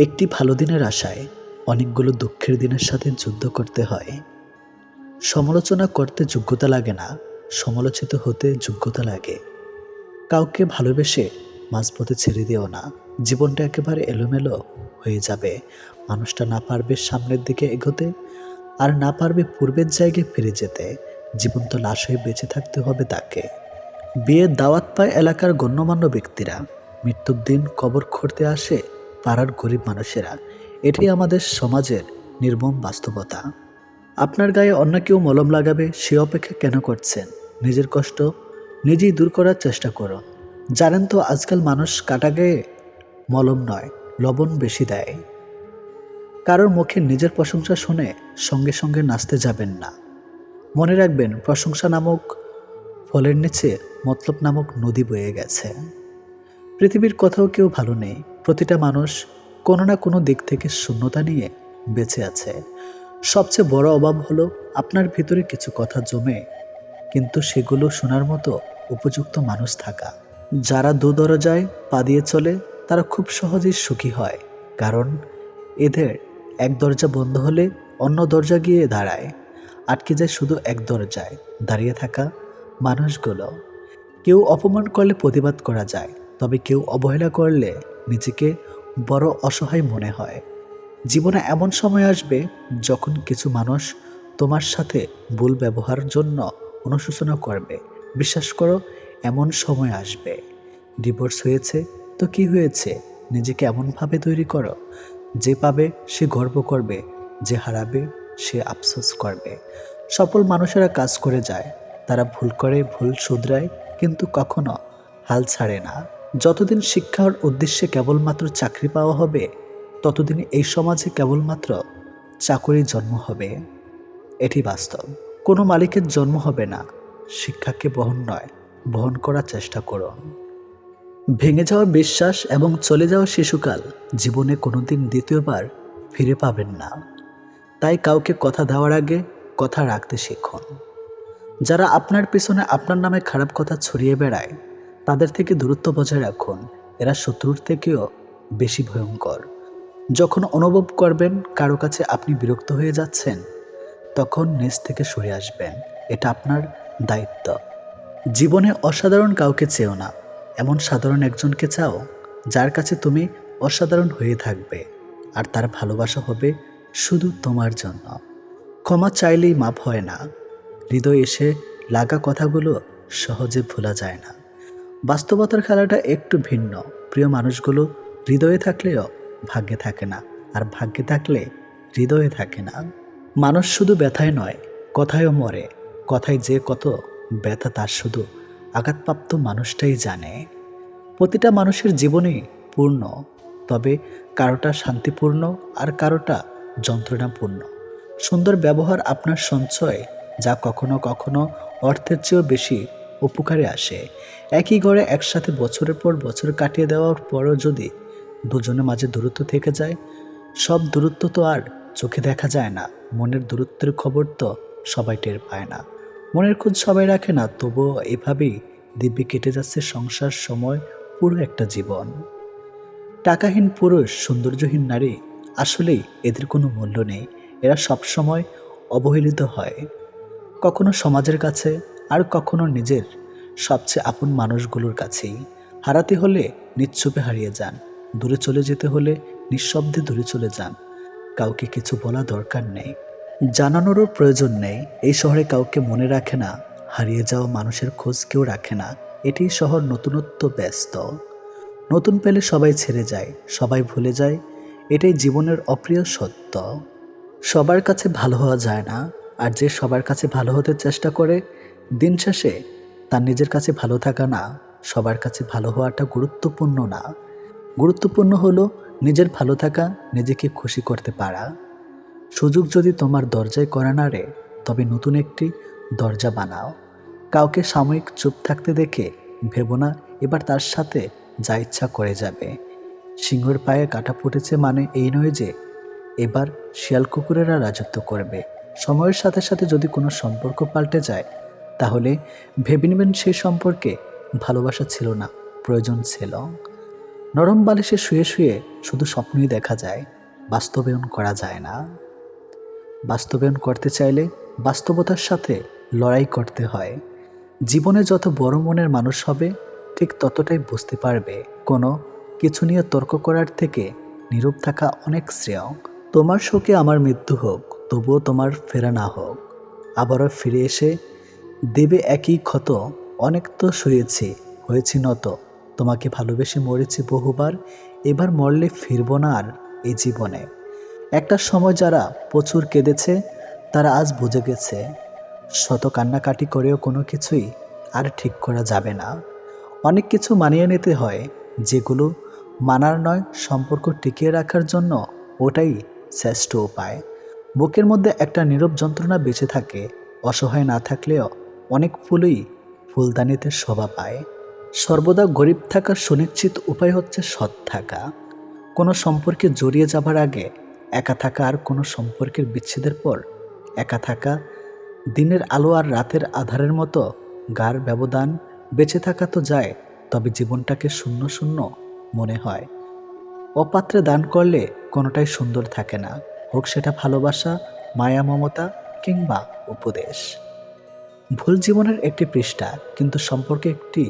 একটি ভালো দিনের আশায় অনেকগুলো দুঃখের দিনের সাথে যুদ্ধ করতে হয়। সমালোচনা করতে যোগ্যতা লাগে না, সমালোচিত হতে যোগ্যতা লাগে। কাউকে ভালোবেসে মাঝপথে ছেড়ে দিও না। জীবনটা একেবারে এলোমেলো হয়ে যাবে। মানুষটা না পারবে সামনের দিকে এগোতে, আর না পারবে পূর্বের জায়গায় ফিরে যেতে। জীবন্ত লাশ হয়ে বেঁচে থাকতে হবে তাকে। বিয়ের দাওয়াত পায় এলাকার গণ্যমান্য ব্যক্তিরা, মৃত্যুর দিন কবর খুঁড়তে আসে পাড়ার গরিব মানুষেরা। এটাই আমাদের সমাজের নির্মম বাস্তবতা। আপনার গায়ে অন্য কেউ মলম লাগাবে সে অপেক্ষা কেন করছেন? নিজের কষ্ট নিজেই দূর করার চেষ্টা করুন। জানেন তো আজকাল মানুষ কাটা গায়ে মলম নয়, লবণ বেশি দেয়। কারোর মুখে নিজের প্রশংসা শুনে সঙ্গে সঙ্গে নাচতে যাবেন না। মনে রাখবেন, প্রশংসা নামক ফলের নিচে মতলব নামক নদী বয়ে গেছে। পৃথিবীর কোথাও কেউ ভালো নেই। প্রতিটা মানুষ কোনো না কোনো দিক থেকে শূন্যতা নিয়ে বেঁচে আছে। সবচেয়ে বড় অভাব হলো আপনার ভিতরে কিছু কথা জমে কিন্তু সেগুলো শোনার মতো উপযুক্ত মানুষ থাকা। যারা দু দরজায় পা দিয়ে চলে তারা খুব সহজেই সুখী হয়, কারণ এদের এক দরজা বন্ধ হলে অন্য দরজা গিয়ে দাঁড়ায়। আটকে যায় শুধু এক দরজায় দাঁড়িয়ে থাকা মানুষগুলো। কেউ অপমান করলে প্রতিবাদ করা যায়, তবে কেউ অবহেলা করলে নিজেকে বড় অসহায় মনে হয়। জীবনে এমন সময় আসবে যখন কিছু মানুষ তোমার সাথে ভুল ব্যবহারের জন্য অনুশোচনা করবে। বিশ্বাস করো, এমন সময় আসবে। ডিভোর্স হয়েছে তো কি হয়েছে, নিজেকে এমনভাবে তৈরি করো যে পাবে সে গর্ব করবে, যে হারাবে সে আফসোস করবে। সফল মানুষেরা কাজ করে যায়, তারা ভুল করে, ভুল শুধরায়, কিন্তু কখনো হাল ছাড়ে না। যতদিন শিক্ষার উদ্দেশ্যে কেবলমাত্র চাকরি পাওয়া হবে, ততদিন এই সমাজে কেবলমাত্র চাকরির জন্ম হবে। এটি বাস্তব। কোনো মালিকের জন্ম হবে না। শিক্ষাকে বহন করার চেষ্টা করুন। ভেঙে যাওয়া বিশ্বাস এবং চলে যাওয়া শিশুকাল জীবনে কোনোদিন দ্বিতীয়বার ফিরে পাবেন না। তাই কাউকে কথা দেওয়ার আগে কথা রাখতে শিখুন। যারা আপনার পিছনে আপনার নামে খারাপ কথা ছড়িয়ে বেড়ায় তাদের থেকে দূরত্ব বজায় রাখুন। এরা শত্রুর থেকেও বেশি ভয়ঙ্কর। যখন অনুভব করবেন কারো কাছে আপনি বিরক্ত হয়ে যাচ্ছেন, তখন নিজ থেকে সরে আসবেন। এটা আপনার দায়িত্ব। জীবনে অসাধারণ কাউকে চেও না, এমন সাধারণ একজনকে চাও যার কাছে তুমি অসাধারণ হয়ে থাকবে, আর তার ভালোবাসা হবে শুধু তোমার জন্য। ক্ষমা চাইলেই মাপ হয় না। হৃদয় এসে লাগা কথাগুলো সহজে ভোলা যায় না। বাস্তবতার খেলাটা একটু ভিন্ন। প্রিয় মানুষগুলো হৃদয়ে থাকলেও ভাগ্যে থাকে না, আর ভাগ্যে থাকলে হৃদয়ে থাকে না। মানুষ শুধু ব্যথায় নয়, কথায়ও মরে। কথায় যে কত ব্যথা তার শুধু আঘাতপ্রাপ্ত মানুষটাই জানে। প্রতিটা মানুষের জীবনই পূর্ণ, তবে কারোটা শান্তিপূর্ণ আর কারোটা যন্ত্রণাপূর্ণ। সুন্দর ব্যবহার আপনার সঞ্চয়, যা কখনো কখনো অর্থের চেয়েও বেশি উপকারে আসে। একই ঘরে একসাথে বছরের পর বছর কাটিয়ে দেওয়ার পরও যদি দুজনের মাঝে দূরত্ব থেকে যায়, সব দূরত্ব তো আর চোখে দেখা যায় না। মনের দূরত্বের খবর তো সবাই টের পায় না। মনের খোঁজ সবাই রাখে না, তবুও এভাবেই দিব্যি কেটে যাচ্ছে সংসার, সময়, পুরো একটা জীবন। টাকাহীন পুরুষ, সৌন্দর্যহীন নারী, আসলেই এদের কোনো মূল্য নেই। এরা সবসময় অবহেলিত হয়, কখনো সমাজের কাছে, আর কখনো নিজের সবচেয়ে আপন মানুষগুলোর কাছেই। হারাতে হলে নিশ্চুপে হারিয়ে যান, দূরে চলে যেতে হলে নিঃশব্দে দূরে চলে যান। কাউকে কিছু বলা দরকার নেই, জানানোরও প্রয়োজন নেই। এই শহরে কাউকে মনে রাখে না, হারিয়ে যাওয়া মানুষের খোঁজ কেউ রাখে না। এটি শহর নতুনত্ব ব্যস্ত। নতুন পেলে সবাই ছেড়ে যায়, সবাই ভুলে যায়। এটাই জীবনের অপ্রিয় সত্য। সবার কাছে ভালো হওয়া যায় না, আর যে সবার কাছে ভালো হতে চেষ্টা করে, দিন শেষে তার নিজের কাছে ভালো থাকা না। সবার কাছে ভালো হওয়াটা গুরুত্বপূর্ণ না, গুরুত্বপূর্ণ হলো নিজের ভালো থাকা, নিজেকে খুশি করতে পারা। সুযোগ যদি তোমার দরজায় করা নাড়ে, তবে নতুন একটি দরজা বানাও। কাউকে সাময়িক চুপ থাকতে দেখে ভেবো না এবার তার সাথে যা ইচ্ছা করে যাবে। সিংহের পায়ে কাটা ফুটেছে মানে এই নয় যে এবার শিয়াল কুকুরেরা রাজত্ব করবে। সময়ের সাথে সাথে যদি কোনো সম্পর্ক পাল্টে যায়, তাহলে ভেবে নেবেন সেই সম্পর্কে ভালোবাসা ছিল না, প্রয়োজন ছিল। নরম বালিশে শুয়ে শুয়ে শুধু স্বপ্নই দেখা যায়, বাস্তবায়ন করা যায় না। বাস্তবায়ন করতে চাইলে বাস্তবতার সাথে লড়াই করতে হয়। জীবনে যত বড় মনের মানুষ হবে, ঠিক ততটাই বুঝতে পারবে কোনো কিছু নিয়ে তর্ক করার থেকে নীরব থাকা অনেক শ্রেয়। তোমার শোকে আমার মৃত্যু হোক, তবুও তোমার ফেরা না হোক। আবারও ফিরে এসে দেবে একই ক্ষত। অনেক তো সয়েছি, হয়েছি নত। তোমাকে ভালোবেসে মরেছি বহুবার, এবার মরলে ফিরব না আর এই জীবনে। একটা সময় যারা প্রচুর কেঁদেছে, তারা আজ বুঝে গেছে শত কান্নাকাটি করেও কোনো কিছুই আর ঠিক করা যাবে না। অনেক কিছু মানিয়ে নিতে হয়, যেগুলো মানার নয়, সম্পর্ক টিকিয়ে রাখার জন্য ওটাই শ্রেষ্ঠ উপায়। বুকের মধ্যে একটা নীরব যন্ত্রণা বেঁচে থাকে, অসহায় না থাকলেও অনেক ফুলই ফুলদানিতে শোভা পায়। সর্বদা গরিব থাকার সুনিশ্চিত উপায় হচ্ছে সৎ থাকা। কোনো সম্পর্কে জড়িয়ে যাবার আগে একা থাকা, আর কোনো সম্পর্কের বিচ্ছেদের পর একা থাকা। দিনের আলো আর রাতের আধারের মতো গাঢ় ব্যবধান। বেঁচে থাকা তো যায়, তবে জীবনটাকে শূন্য শূন্য মনে হয়। অপাত্রে দান করলে কোনোটাই সুন্দর থাকে না, হোক সেটা ভালোবাসা, মায়া, মমতা কিংবা উপদেশ। ভুল জীবনের একটি পৃষ্ঠা, কিন্তু সম্পর্কে একটি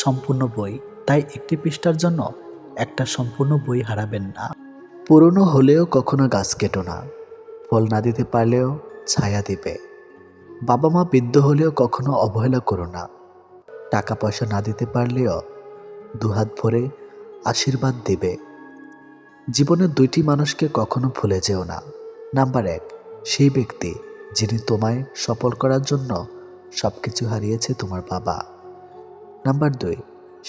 সম্পূর্ণ বই। তাই একটি পৃষ্ঠার জন্য একটা সম্পূর্ণ বই হারাবেন না। পুরনো হলেও কখনো গাছ কেটো না, ফল না দিতে পারলেও ছায়া দিবে। বাবা মা বৃদ্ধ হলেও কখনো অবহেলা করো না, টাকা পয়সা না দিতে পারলেও দুহাত ভরে আশীর্বাদ দিবে। জীবনের দুইটি মানুষকে কখনো ভুলে যেও না। নাম্বার 1, সেই ব্যক্তি যিনি তোমায় সফল করার জন্য সব কিছু হারিয়েছে, তোমার বাবা। নাম্বার 2,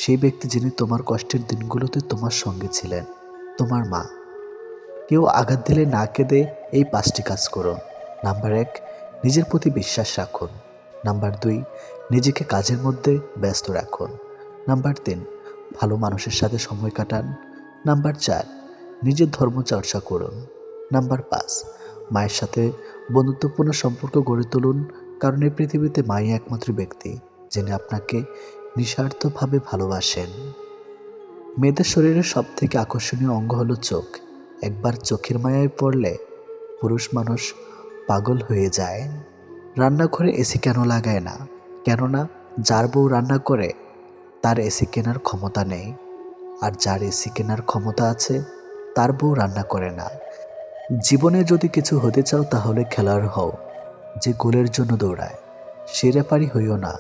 সেই ব্যক্তি যিনি তোমার কষ্টের দিনগুলোতে তোমার সঙ্গে ছিলেন, তোমার মা। কেউ আঘাত দিলে না কেঁদে এই 5টি কাজ করুন। নাম্বার 1, নিজের প্রতি বিশ্বাস রাখুন। নাম্বার 2, নিজেকে কাজের মধ্যে ব্যস্ত রাখুন। নাম্বার 3, ভালো মানুষের সাথে সময় কাটান। নাম্বার 4, নিজের ধর্ম চর্চা করুন। নাম্বার 5, মায়ের সাথে বন্ধুত্বপূর্ণ সম্পর্ক গড়ে তুলুন, কারণ এই পৃথিবীতে মাই একমাত্র ব্যক্তি যিনি আপনাকে নিঃস্বার্থভাবে ভালোবাসেন। মেয়েদের শরীরের সব থেকে আকর্ষণীয় অঙ্গ হলো চোখ। একবার চোখের মায়ায় পড়লে পুরুষ মানুষ পাগল হয়ে যায়। রান্নাঘরে এসি কেন লাগায় না? কেননা যার বউ রান্না করে তার এসি কেনার ক্ষমতা নেই, আর যার এসি কেনার ক্ষমতা আছে তার বউ রান্না করে না। জীবনে যদি কিছু হতে চাও তাহলে খেলোয়াড় হও, যে গোলের জন্য দৌড়ায়। সে রেফারি হইও না,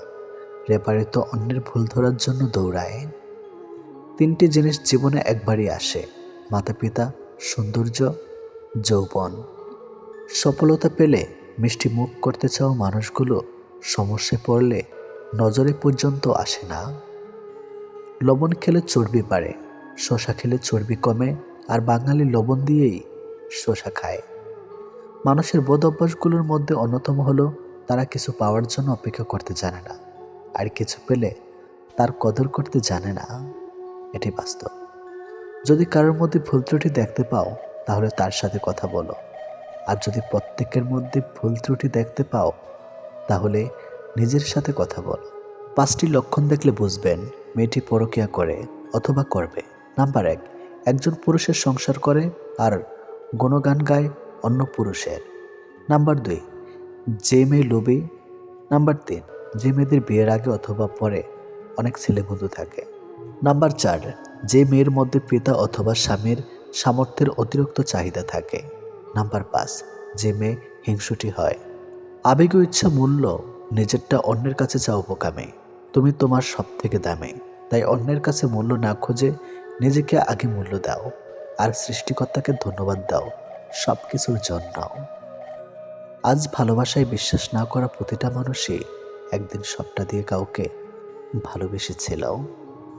রেফারি তো অন্যের ভুল ধরার জন্য দৌড়ায়। 3টি জিনিস জীবনে একবারই আসে: মাতা পিতা, সৌন্দর্য, যৌবন। সফলতা পেলে মিষ্টি মুখ করতে চাও মানুষগুলো সমস্যায় পড়লে নজরে পর্যন্ত আসে না। লবণ খেলে চর্বি বাড়ে, শশা খেলে চর্বি কমে, আর বাঙালি লবণ দিয়েই শশা খায়। মানুষের বদ অভ্যাসগুলোর মধ্যে অন্যতম হলো তারা কিছু পাওয়ার জন্য অপেক্ষা করতে জানে না, আর কিছু পেলে তার কদর করতে জানে না। এটি বাস্তব। যদি কারোর মধ্যে ভুল ত্রুটি দেখতে পাও তাহলে তার সাথে কথা বলো, আর যদি প্রত্যেকের মধ্যে ভুল ত্রুটি দেখতে পাও তাহলে নিজের সাথে কথা বলো। 5টি লক্ষণ দেখলে বুঝবেন মেয়েটি পরকীয়া করে অথবা করবে। নাম্বার 1, একজন পুরুষের সংসার করে আর গুণগান গায় অন্য পুরুষের। নাম্বার 2, যে মেয়ে লোভী। নাম্বার 3, যে মেয়েদের বিয়ের আগে অথবা পরে অনেক ছেলে বন্ধু থাকে। নাম্বার 4, যে মেয়ের মধ্যে পিতা অথবা স্বামীর সামর্থ্যের অতিরিক্ত চাহিদা থাকে। নাম্বার 5, যে মেয়ে হিংসুটি হয়। আবেগ ও ইচ্ছা মূল্য নিজেরটা অন্যের কাছে চাও বোকামে। তুমি তোমার সব থেকে দামি, তাই অন্যের কাছে মূল্য না খুঁজে নিজেকে আগে মূল্য দাও, আর সৃষ্টিকর্তাকে ধন্যবাদ দাও সব কিছুর জন্য। আজ ভালোবাসায় বিশ্বাস না করা প্রতিটা মানুষই একদিন সবটা দিয়ে কাউকে ভালোবেসেছিল।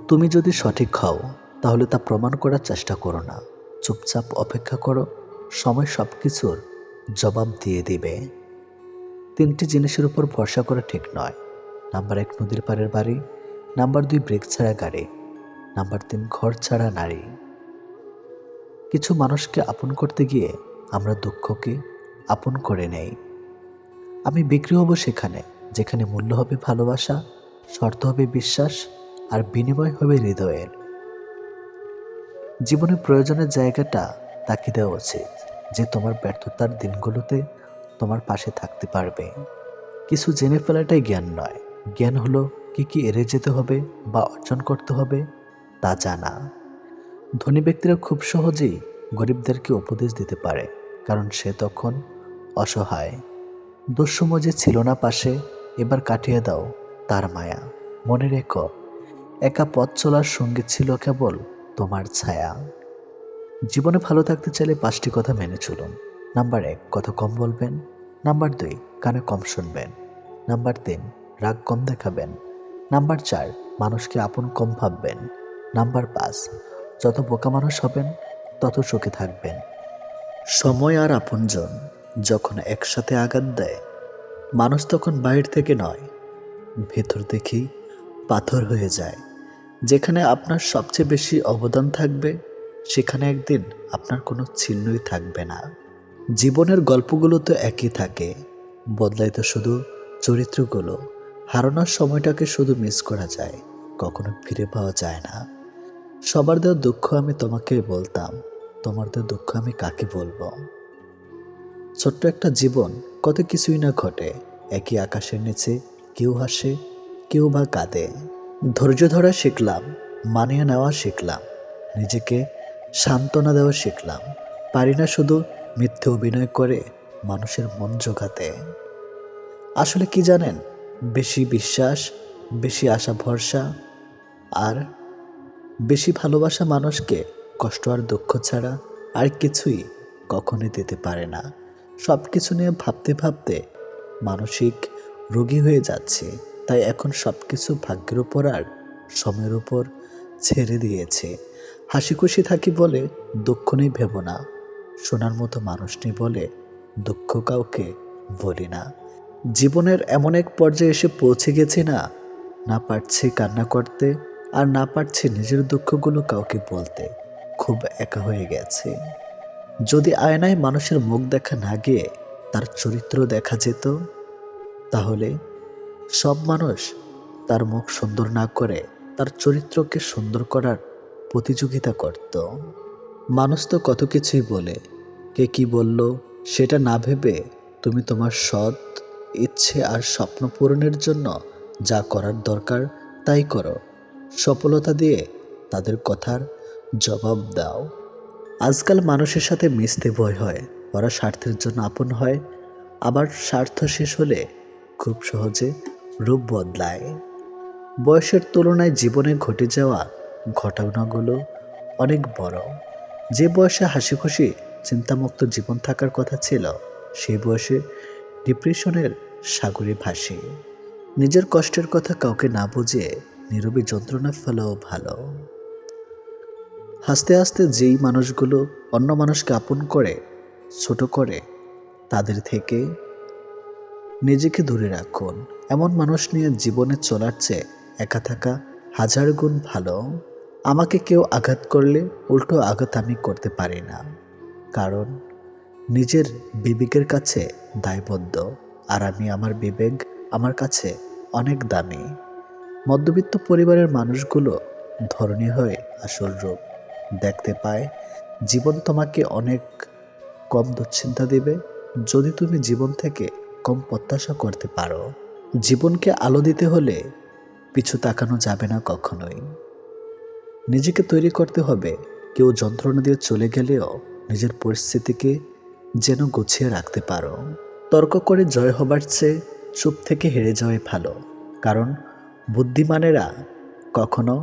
তুমি যদি সঠিক হও তাহলে তা প্রমাণ করার চেষ্টা করো না, চুপচাপ অপেক্ষা করো, সময় সব কিছুর জবাব দিয়ে দিবে। 3টি জিনিসের উপর ভরসা করা ঠিক নয়। নাম্বার 1, নদীর পাড়ের বাড়ি। নাম্বার 2, ব্রেক ছাড়া গাড়ি। নাম্বার 3, ঘর ছাড়া নারী। কিছু মানুষকে আপন করতে গিয়ে আমরা দুঃখকে আপন করে নেই। আমি বিক্রি হব সেখানে যেখানে মূল্য হবে ভালোবাসা, শর্ত হবে বিশ্বাস, আর বিনিময় হবে হৃদয়ের। জীবনে প্রয়োজনের জায়গাটা তাকে দেওয়া উচিত, যে তোমার ব্যর্থতার দিনগুলোতে তোমার পাশে থাকতে পারবে। কিছু জেনে ফেলাটাই জ্ঞান নয়, জ্ঞান হলো কি কি এড়িয়ে যেতে হবে বা অর্জন করতে হবে তা জানা। ধনী ব্যক্তিরা খুব সহজেই গরিবদেরকে উপদেশ দিতে পারে, কারণ সে তখন অসহায়। দুঃসময় যে ছিল না পাশে, এবার কাটিয়ে দাও তার মায়া। মনে রেখো, একা পথ চলার সঙ্গে ছিল কেবল তোমার ছায়া। জীবনে ভালো থাকতে চাইলে 5টি কথা মেনে চলুন। নাম্বার 1, কথা কম বলবেন। নাম্বার 2, কানে কম শুনবেন। নাম্বার 3, রাগ কম দেখাবেন। নাম্বার 4, মানুষকে আপন কম ভাববেন। নাম্বার 5, যত বোকা মানুষ হবেন তত সুখে থাকবেন। সময় আর আপনজন যখন একসাথে আঘাত দেয়, মানুষ তখন বাইরে থেকে নয়, ভেতর দেখেই পাথর হয়ে যায়। যেখানে আপনার সবচেয়ে বেশি অবদান থাকবে, সেখানে একদিন আপনার কোনো চিহ্নই থাকবে না। জীবনের গল্পগুলো তো একই থাকে, বদলায় তো শুধু চরিত্রগুলো। হারানোর সময়টাকে শুধু মিস করা যায়, কখনো ফিরে পাওয়া যায় না। সবার দেওয়া দুঃখ আমি তোমাকে বলতাম, তোমার দেওয়া দুঃখ আমি কাকে বলবো। ছোট্ট একটা জীবন, কত কিছুই না ঘটে। একই আকাশের নিচে কেউ হাসে, কেউ বা কাঁদে। ধৈর্য ধরা শিখলাম, মানিয়ে নেওয়া শিখলাম, নিজেকে সান্ত্বনা দেওয়া শিখলাম। পারি না শুধু মিথ্যে অভিনয় করে মানুষের মন জোগাতে। আসলে কি জানেন, বেশি বিশ্বাস, বেশি আশা ভরসা আর বেশি ভালোবাসা মানুষকে কষ্ট আর দুঃখ ছাড়া আর কিছুই কখনোই দিতে পারে না। সব কিছু নিয়ে ভাবতে ভাবতে মানসিক রোগী হয়ে যাচ্ছে। তাই এখন সব কিছু ভাগ্যের উপর আর সময়ের উপর ছেড়ে দিয়েছে। হাসি খুশি থাকি বলে দুঃখ নেই ভেবো না, শোনার মতো মানুষ নেই বলে দুঃখ কাউকে বলি না। জীবনের এমন এক পর্যায়ে এসে পৌঁছে গেছি না, না পারছি কান্না করতে আর না পারছি নিজের দুঃখগুলো কাউকে বলতে। খুব একা হয়ে গেছে। যদি আয়নায় মানুষের মুখ দেখা না গিয়ে তার চরিত্র দেখা যেত, তাহলে সব মানুষ তার মুখ সুন্দর না করে তার চরিত্রকে সুন্দর করার প্রতিযোগিতা করত। মানুষ তো কত কিছুই বলে, কে কি বলল সেটা না ভেবে তুমি তোমার সৎ ইচ্ছে আর স্বপ্ন পূরণের জন্য যা করার দরকার তাই করো। সফলতা দিয়ে তাদের কথার জবাব দাও। আজকাল মানুষের সাথে মিশতে ভয় হয়, ওরা স্বার্থের জন্য আপন হয়, আবার স্বার্থ শেষ হলে খুব সহজে রূপ বদলায়। বয়সের তুলনায় জীবনে ঘটে যাওয়া ঘটনাগুলো অনেক বড়। যে বয়সে হাসি খুশি চিন্তামুক্ত জীবন থাকার কথা ছিল, সেই বয়সে ডিপ্রেশনের সাগরে ভাসে। নিজের কষ্টের কথা কাউকে না বুঝিয়ে নীরবে যন্ত্রণা ফেলাও ভালো। হাসতে হাসতে যেই মানুষগুলো অন্য মানুষকে আপন করে ছোট করে, তাদের থেকে নিজেকে দূরে রাখুন। এমন মানুষ নিয়ে জীবনে চলার চেয়ে একা থাকা 1000 গুণ ভালো। আমাকে কেউ আঘাত করলে উল্টো আঘাত আমি করতে পারি না, কারণ নিজের বিবেকের কাছে দায়বদ্ধ। আর আমি আমার বিবেক আমার কাছে অনেক দামি। মধ্যবিত্ত পরিবারের মানুষগুলো ধরনী হয়ে আসল রূপ দেখতে পায়। জীবন তোমাকে অনেক কম দুশ্চিন্তা দেবে যদি তুমি জীবন থেকে কম প্রত্যাশা করতে পারো। জীবনকে আলো দিতে হলে পিছু তাকানো যাবে না কখনোই। নিজেকে তৈরি করতে হবে, কেউ যন্ত্রণা দিয়ে চলে গেলেও নিজের পরিস্থিতিকে যেন গুছিয়ে রাখতে পারো। তর্ক করে জয় হবার চেয়ে চুপ থেকে হেরে যাওয়াই ভালো, কারণ বুদ্ধিমানেরা কখনো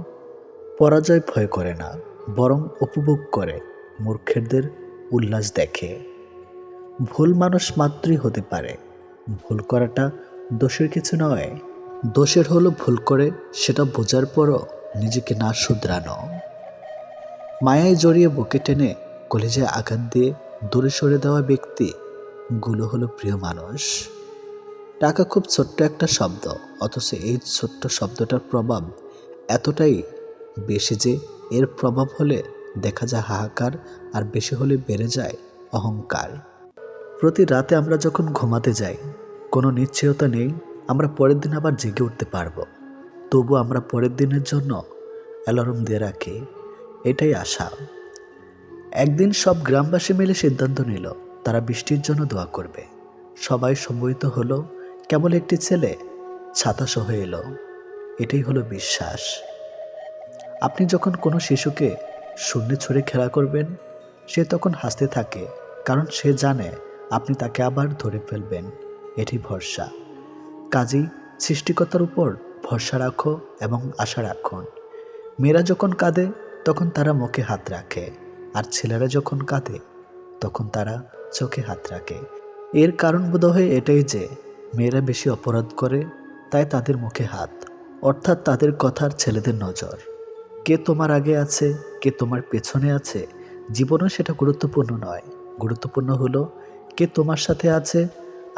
পরাজয় ভয় করে না, বরং উপভোগ করে। মূর্খেরদের উল্লাস দেখে। ভুল মানুষ মাত্রই হতে পারে, ভুল করাটা দোষের কিছু নয়। দোষের হলো ভুল করে সেটা বোঝার পরও নিজেকে না শুধরানো। মায়ায় জড়িয়ে বুকে টেনে কলেজায় আঘাত দিয়ে দূরে সরে দেওয়া ব্যক্তি গুলো হলো প্রিয় মানুষ। টাকা খুব ছোট্ট একটা শব্দ, অথচ এই ছোট্ট শব্দটার প্রভাব এতটাই বেশি যে এর প্রভাব হলে দেখা যায় হাহাকার, আর বেশি হলে বেড়ে যায় অহংকার। প্রতি রাতে আমরা যখন ঘুমাতে যাই, কোনো নিশ্চয়তা নেই আমরা পরের দিন আবার জেগে উঠতে পারবো। তবু আমরা পরের দিনের জন্য অ্যালার্ম দিয়ে রাখি, এটাই আশা। একদিন সব গ্রামবাসী মিলে সিদ্ধান্ত নিল তারা বৃষ্টির জন্য দোয়া করবে। সবাই সম্মিলিত হলো। কেবল একটি ছেলে ছাতা সহ এলো। এটাই হলো বিশ্বাস। আপনি যখন কোনো শিশুকে শূন্যে ছুঁড়ে খেলা করবেন, সে তখন হাসতে থাকে, কারণ সে জানে আপনি তাকে আবার ধরে ফেলবেন। এটি ভরসা। কাজেই সৃষ্টিকর্তার উপর ভরসা রাখো এবং আশা রাখুন। মেয়েরা যখন কাঁদে তখন তারা মুখে হাত রাখে, আর ছেলেরা যখন কাঁদে তখন তারা চোখে হাত রাখে। এর কারণ বোধহয় এটাই যে মেয়েরা বেশি অপরাধ করে, তাই তাদের মুখে হাত, অর্থাৎ তাদের কথার ছেলেদের নজর। কে তোমার আগে আছে, কে তোমার পেছনে আছে, জীবনে সেটা গুরুত্বপূর্ণ নয়। গুরুত্বপূর্ণ হলো কে তোমার সাথে আছে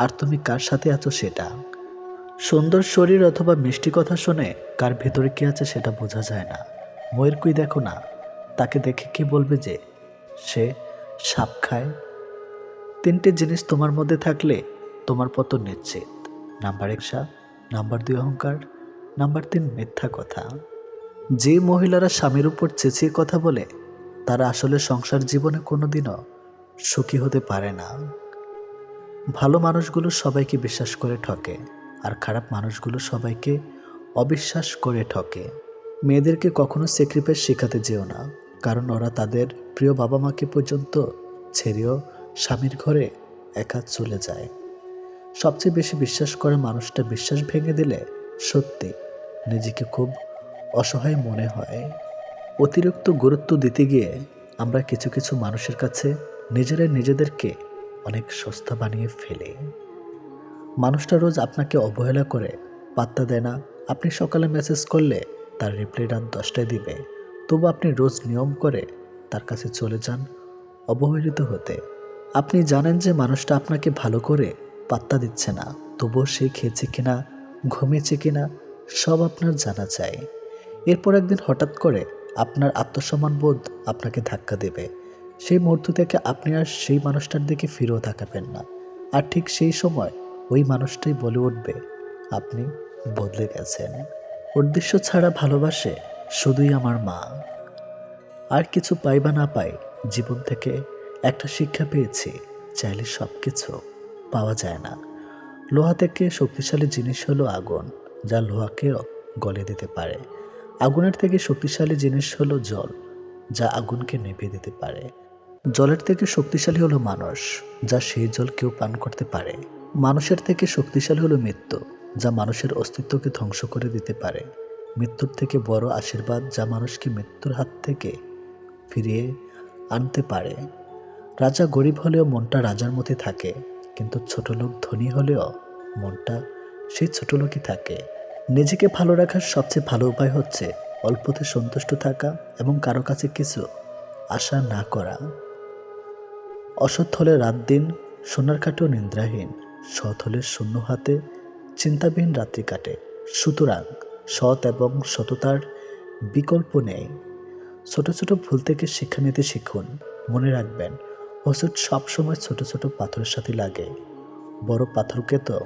আর তুমি কার সাথে আছো সেটা। সুন্দর শরীর অথবা মিষ্টি কথা শুনে কার ভেতরে কি আছে সেটা বোঝা যায় না। ময়ূরকুই দেখো না, তাকে দেখে কি বলবে যে সে সাপ খায়? তিনটে জিনিস তোমার মধ্যে থাকলে তোমার পতন নিশ্চিত। নাম্বার 1 সাপ, নাম্বার 2 অহংকার, নাম্বার 3 মিথ্যা কথা। যে মহিলারা স্বামীর উপর চেঁচিয়ে কথা বলে তারা আসলে সংসার জীবনে কোনোদিনও সুখী হতে পারে না। ভালো মানুষগুলো সবাইকে বিশ্বাস করে ঠকে, আর খারাপ মানুষগুলো সবাইকে অবিশ্বাস করে ঠকে। মেয়েদেরকে কখনো স্যাক্রিফাইস শেখাতে যেও না, কারণ ওরা তাদের প্রিয় বাবা মাকে পর্যন্ত ছেড়েও স্বামীর ঘরে একা চলে যায়। সবচেয়ে বেশি বিশ্বাস করে মানুষটা বিশ্বাস ভেঙে দিলে সত্যি নিজেকে খুব অসহায় মনে হয়। অতিরিক্ত গুরুত্ব দিতে গিয়ে আমরা কিছু কিছু মানুষের কাছে নিজেরাই নিজেদেরকে অনেক সস্তা বানিয়ে ফেলি। মানুষটা রোজ আপনাকে অবহেলা করে, পাত্তা দেয় না। আপনি সকালে মেসেজ করলে তার রিপ্লাই রাত 10টায় দিবে, তবু আপনি রোজ নিয়ম করে তার কাছে চলে যান অবহেলিত হতে। আপনি জানেন যে মানুষটা আপনাকে ভালো করে পাত্তা দিচ্ছে না, তবুও সে খেয়েছে কিনা, ঘুমিয়েছে কিনা সব আপনার জানা চাই। এরপর একদিন হঠাৎ করে আপনার আত্মসম্মান বোধ আপনাকে ধাক্কা দেবে। সেই মুহূর্ত থেকে আপনি আর সেই মানুষটার দিকে ফিরেও তাকাবেন না। আর ঠিক সেই সময় ওই মানুষটাই বলে উঠবে আপনি বদলে গেছেন। উদ্দেশ্য ছাড়া ভালোবাসে শুধুই আমার মা। আর কিছু পাই বা না পাই, জীবন থেকে একটা শিক্ষা পেয়েছি, চাইলে সব কিছু পাওয়া যায় না। লোহা থেকে শক্তিশালী জিনিস হলো আগুন, যা লোহাকেও গলে দিতে পারে। আগুনের থেকে শক্তিশালী জিনিস হলো জল, যা আগুনকে নিভিয়ে দিতে পারে। জলের থেকে শক্তিশালী হলো মানুষ, যা সেই জল কেউ পান করতে পারে। মানুষের থেকে শক্তিশালী হলো মৃত্যু, যা মানুষের অস্তিত্বকে ধ্বংস করে দিতে পারে। মৃত্যুর থেকে বড় আশীর্বাদ, যা মানুষকে মৃত্যুর হাত থেকে ফিরিয়ে আনতে পারে। রাজা গরিব হলেও মনটা রাজার মধ্যে থাকে, কিন্তু ছোট লোক ধনী হলেও মনটা সেই ছোট লোকই থাকে। নিজেকে ভালো রাখার সবচেয়ে ভালো উপায় হচ্ছে অল্পতে সন্তুষ্ট থাকা এবং কারো কাছে কিছু আশা না করা। অসৎ হলে রাত দিন সোনার কাটেও নিদ্রাহীন, সৎ হলে শূন্য হাতে চিন্তাবিহীন রাত্রি কাটে। সুতরাং সৎ এবং সততার বিকল্প নেই। ছোট ছোট ভুল থেকে শিক্ষা নিতে শিখুন। মনে রাখবেন, হোঁচট সবসময় ছোট ছোট পাথরের সাথে লাগে, বড় পাথরকে তো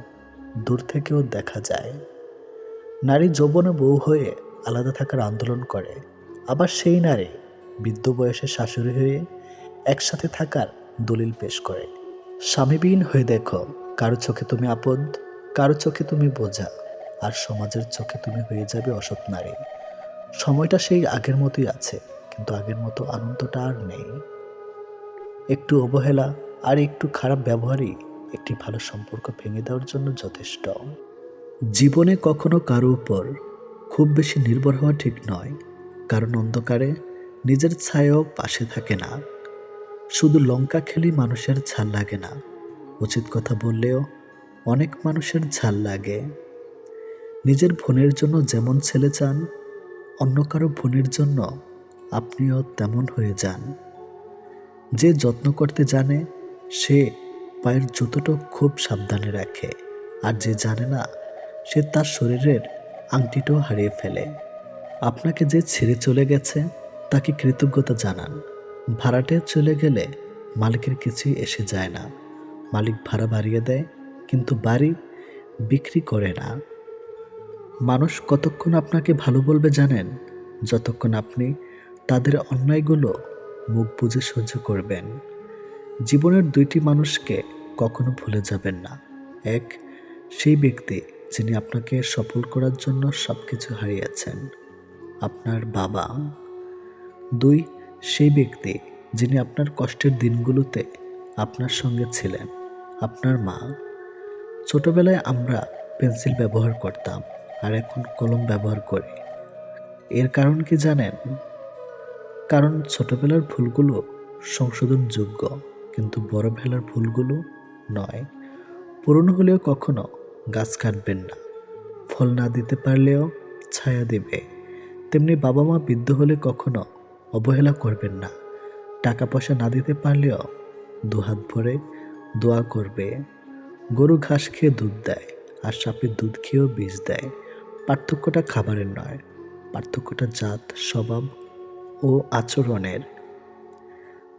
দূর থেকেও দেখা যায়। নারী যৌবনে বউ হয়ে আলাদা থাকার আন্দোলন করে, আবার সেই নারী বৃদ্ধ বয়সে শাশুড়ি হয়ে একসাথে থাকার দলিল পেশ করে। স্বামীবিহীন হয়ে দেখো, কারো চোখে তুমি আপদ, কারো চোখে তুমি বোঝা, আর সমাজের চোখে তুমি হয়ে যাবে অসৎ নারী। সময়টা সেই আগের মতোই আছে, কিন্তু আগের মতো আনন্দটা আর নেই। একটু অবহেলা আর একটু খারাপ ব্যবহারই একটি ভালো সম্পর্ক ভেঙে দেওয়ার জন্য যথেষ্ট। জীবনে কখনো কারো উপর খুব বেশি নির্ভর হওয়া ঠিক নয়, কারণ অন্ধকারে নিজের ছায়াও পাশে থাকে না। শুধু লঙ্কা খেলেই মানুষের ঝাল লাগে না, উচিত কথা বললেও অনেক মানুষের ঝাল লাগে। নিজের বোনের জন্য যেমন ছেলে চান, অন্য কারো বোনের জন্য আপনিও তেমন হয়ে যান। যে যত্ন করতে জানে সে পায়ের জুতোটা খুব সাবধানে রাখে, আর যে জানে না সে তার শরীরের আংটিটাও হারিয়ে ফেলে। আপনাকে যে ছেড়ে চলে গেছে তাকে কৃতজ্ঞতা জানান। ভাড়াটে চলে গেলে মালিকের কিছুই এসে যায় না। মালিক ভাড়া বাড়িয়ে দেয়, কিন্তু বাড়ি বিক্রি করে না। মানুষ কতক্ষণ আপনাকে ভালো বলবে জানেন? যতক্ষণ আপনি তাদের অন্যায়গুলো মুখ বুজে সহ্য করবেন। জীবনের দুইটি মানুষকে কখনো ভুলে যাবেন না। এক, সেই ব্যক্তি যিনি আপনাকে সফল করার জন্য সব কিছু হারিয়েছেন, আপনার বাবা। দুই, সেই ব্যক্তি যিনি আপনার কষ্টের দিনগুলোতে আপনার সঙ্গে ছিলেন, আপনার মা। ছোটবেলায় আমরা পেন্সিল ব্যবহার করতাম, আর এখন কলম ব্যবহার করি। এর কারণ কি জানেন? কারণ ছোটবেলার ভুলগুলো সংশোধনযোগ্য, কিন্তু বড়বেলার ভুলগুলো নয়। পুরনো হলেও কখনো গাছ কাটবেন না। ফল না দিতে পারলেও ছায়া দেবে। তেমনি বাবা মা বৃদ্ধ হলে কখনো অবহেলা করবেন না। টাকা পয়সা না দিতে পারলেও দুহাত ভরে দোয়া করবে। গরু ঘাস খেয়ে দুধ দেয়, আর সাপে দুধ খেয়েও বিষ দেয়। পার্থক্যটা খাবারের নয়, পার্থক্যটা জাত, স্বভাব ও আচরণের।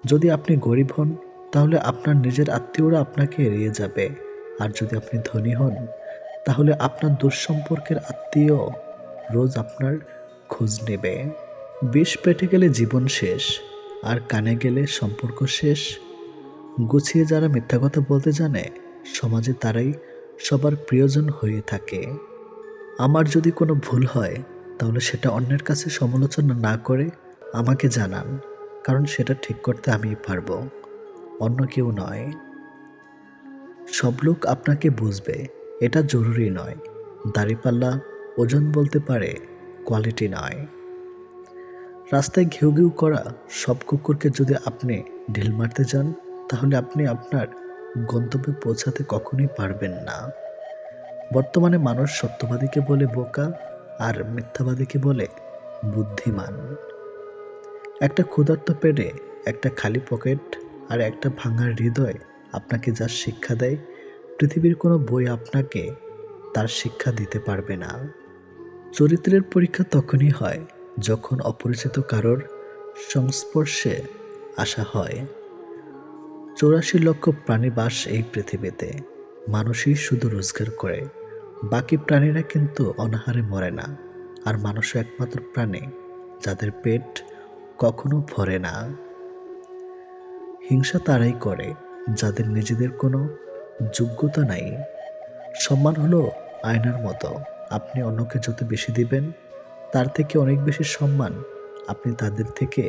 যদি আপনি গরিব হন, তাহলে আপনার নিজের আত্মীয়রা আপনাকে এড়িয়ে যাবে। আর যদি আপনি ধনী হন, তাহলে আপনার দুঃসম্পর্কের আত্মীয় রোজ আপনার খোঁজ নেবে। বিষ পেটে গেলে জীবন শেষ, আর কানে গেলে সম্পর্ক শেষ। গুছিয়ে যারা মিথ্যা কথা বলতে জানে, সমাজে তারাই সবার প্রিয়জন হয়ে থাকে। আমার যদি কোনো ভুল হয়, তাহলে সেটা অন্যের কাছে সমালোচনা না করে আমাকে জানান, কারণ সেটা ঠিক করতে আমিই পারবো, অন্য কেউ নয়। সব লোক আপনাকে বুঝবে এটা জরুরি নয়। দাঁড়িপাল্লা ওজন বলতে পারে, কোয়ালিটি নয়। রাস্তায় ঘেউ ঘেউ করা সব কুকুরকে যদি আপনি ঢিল মারতে যান, তাহলে আপনি আপনার গন্তব্যে পৌঁছাতে কখনোই পারবেন না। বর্তমানে মানুষ সত্যবাদীকে বলে বোকা, আর মিথ্যাবাদীকে বলে বুদ্ধিমান। একটা ক্ষুধার্ত পেটে, একটা খালি পকেট, আর একটা ভাঙার হৃদয় আপনাকে যা শিক্ষা দেয়, পৃথিবীর কোনো বই আপনাকে তার শিক্ষা দিতে পারবে না। চরিত্রের পরীক্ষা তখনই হয় যখন অপরিচিত কারোর সংস্পর্শে আসা হয়। 84 লক্ষ প্রাণী বাস এই পৃথিবীতে। মানুষই শুধু রোজগার করে, বাকি প্রাণীরা কিন্তু অনাহারে মরে না। আর মানুষও একমাত্র প্রাণী যাদের পেট কখনো ভরে না। হিংসা তারাই করে যাদের নিজেদের কোনো যোগ্যতা নাই। সম্মান হলো আয়নার মতো, আপনি অন্যকে যত বেশি দিবেন, তার থেকে অনেক বেশি সম্মান আপনি তাদের থেকে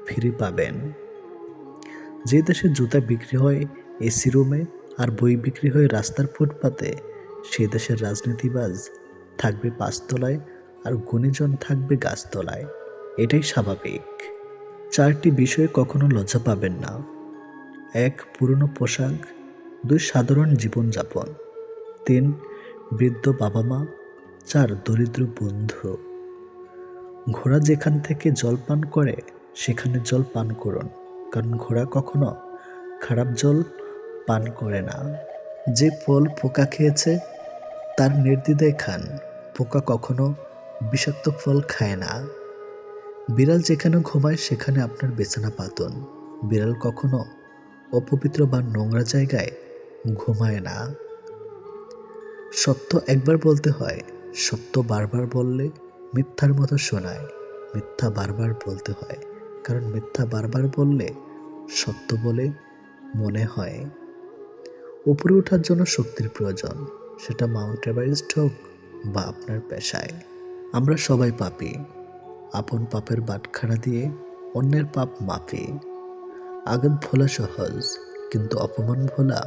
ফিরে পাবেন। যে দেশে জুতা বিক্রি হয় এসি রুমে, আর বই বিক্রি হয় রাস্তার ফুটপাতে, সেই দেশের রাজনীতিবাজ থাকবে পাঁচতলায়, আর গুণীজন থাকবে গাছতলায়। এটাই স্বাভাবিক। 4টি বিষয়ে কখনো লজ্জা পাবেন না। 1, পুরনো পোশাক। 2, সাধারণ জীবনযাপন। 3, বৃদ্ধ বাবা মা। 4, দরিদ্র বন্ধু। ঘোড়া যেখান থেকে জল পান করে, সেখানে জল পান করুন, কারণ ঘোড়া কখনো খারাপ জল পান করে না। যে ফল পোকা খেয়েছে, তার নির্দ্বিধায় খান। পোকা কখনো বিষাক্ত ফল খায় না। বিড়াল যেখানে ঘুমায়, সেখানে আপনার বিছানা পাতুন। বিড়াল কখনো অপবিত্র বা নোংরা জায়গায় ঘুমায় না। সত্য একবার বলতে হয়, সত্য বারবার বললে মিথ্যার মতো শোনায়। মিথ্যা বারবার বলতে হয়, কারণ মিথ্যা বারবার বললে সত্য বলে মনে হয়। উপরে ওঠার জন্য শক্তির প্রয়োজন, সেটা মাউন্ট এভারেস্ট হোক বা আপনার পেশায়। আমরা সবাই পাপী। আপন পাপের বাটখারা দিয়ে অন্যের পাপ মাপি। আঘাত ভোলা সহজ, কিন্তু অপমান ভোলা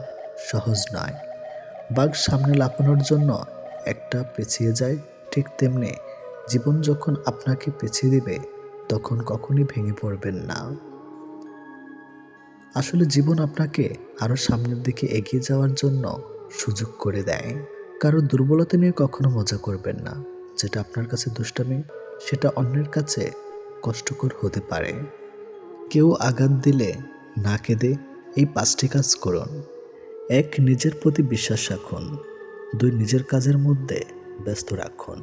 সহজ নয়। বাঘ সামনে লাফানোর জন্য একটা পেছিয়ে যায়, ঠিক তেমনি জীবন যখন আপনাকে পেছিয়ে দিবে, তখন কখনই ভেঙে পড়বেন না। আসলে জীবন আপনাকে আরো সামনের দিকে এগিয়ে যাওয়ার জন্য সুযোগ করে দেয়। কারো দুর্বলতা নিয়ে কখনো মজা করবেন না। যেটা আপনার কাছে দুষ্টামি, সেটা অন্যের কাছে কষ্টকর হতে পারে। কেউ আঘাত দিলে না কেঁদে এই 5টি কাজ করুন। 1, নিজের প্রতি বিশ্বাস রাখুন। 2, নিজের কাজের মধ্যে ব্যস্ত রাখুন।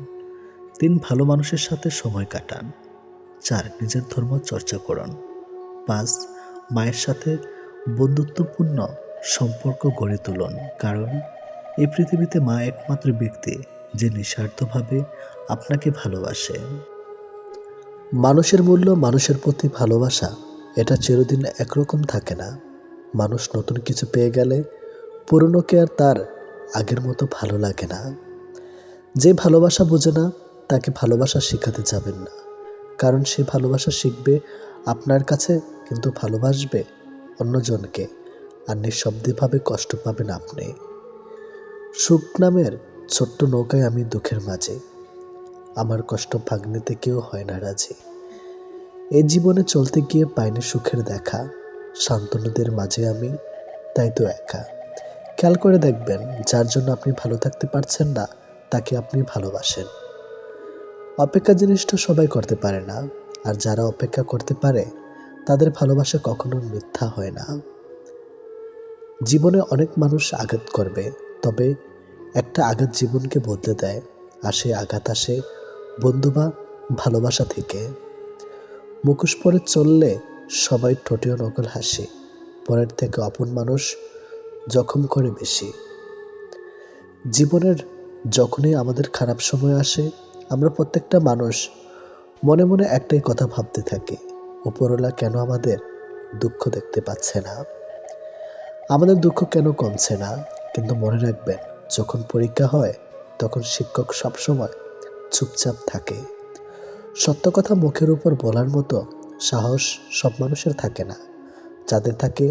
3, ভালো মানুষের সাথে সময় কাটান। 4, নিজের ধর্ম চর্চা করুন। 5, মায়ের সাথে বন্ধুত্বপূর্ণ সম্পর্ক গড়ে তুলুন, কারণ এই পৃথিবীতে মা একমাত্র ব্যক্তি যে নিঃস্বার্থভাবে আপনাকে ভালোবাসে। মানুষের মূল্য, মানুষের প্রতি ভালোবাসা এটা চিরদিন একরকম থাকে না। মানুষ নতুন কিছু পেয়ে গেলে পুরনোকে আর তার আগের মতো ভালো লাগে না। যে ভালোবাসা বোঝে না তাকে ভালোবাসা শেখাতে যাবেন না, কারণ সে ভালোবাসা শিখবে আপনার কাছে, কিন্তু ভালোবাসবে অন্যজনকে, আর নিঃশব্দভাবে কষ্ট পাবেন আপনি। সুখ নামের ছোট্ট নৌকায় আমি দুঃখের মাঝে, আমার কষ্ট ভাগ নিতে কেউ হয় না রাজি। এই জীবনে চলতে গিয়ে পাইনি সুখের দেখা, শান্তনুদের মাঝে আমি তাই তো একা। খেয়াল করে দেখবেন, যার জন্য আপনি ভালো থাকতে পারছেন না তাকে আপনি ভালোবাসেন। অপেক্ষা জিনিসটা সবাই করতে পারে না, আর যারা অপেক্ষা করতে পারে তাদের ভালোবাসা কখনো মিথ্যা হয় না। জীবনে অনেক মানুষ আঘাত করবে, তবে একটা আঘাত জীবনকে বদলে দেয়, আর সেই আঘাত আসে বন্ধু বা ভালোবাসা থেকে। মুখোশ পরে চললে সবাই ঠোঁটেও নকল হাসি, পরের থেকে আপন মানুষ জখম করে বেশি। জীবনের যখনই আমাদের খারাপ সময় আসে, আমরা প্রত্যেকটা মানুষ মনে মনে একটাই কথা ভাবতে থাকি, উপরওয়ালা কেন আমাদের দুঃখ দেখতে পাচ্ছে না, আমাদের দুঃখ কেন কমছে না। কিন্তু মনে রাখবেন, যখন পরীক্ষা হয় তখন শিক্ষক সবসময় চুপচাপ থাকে। সত্য কথা মুখের উপর বলার মতো সাহস সব মানুষের থাকে না, যাদের থাকে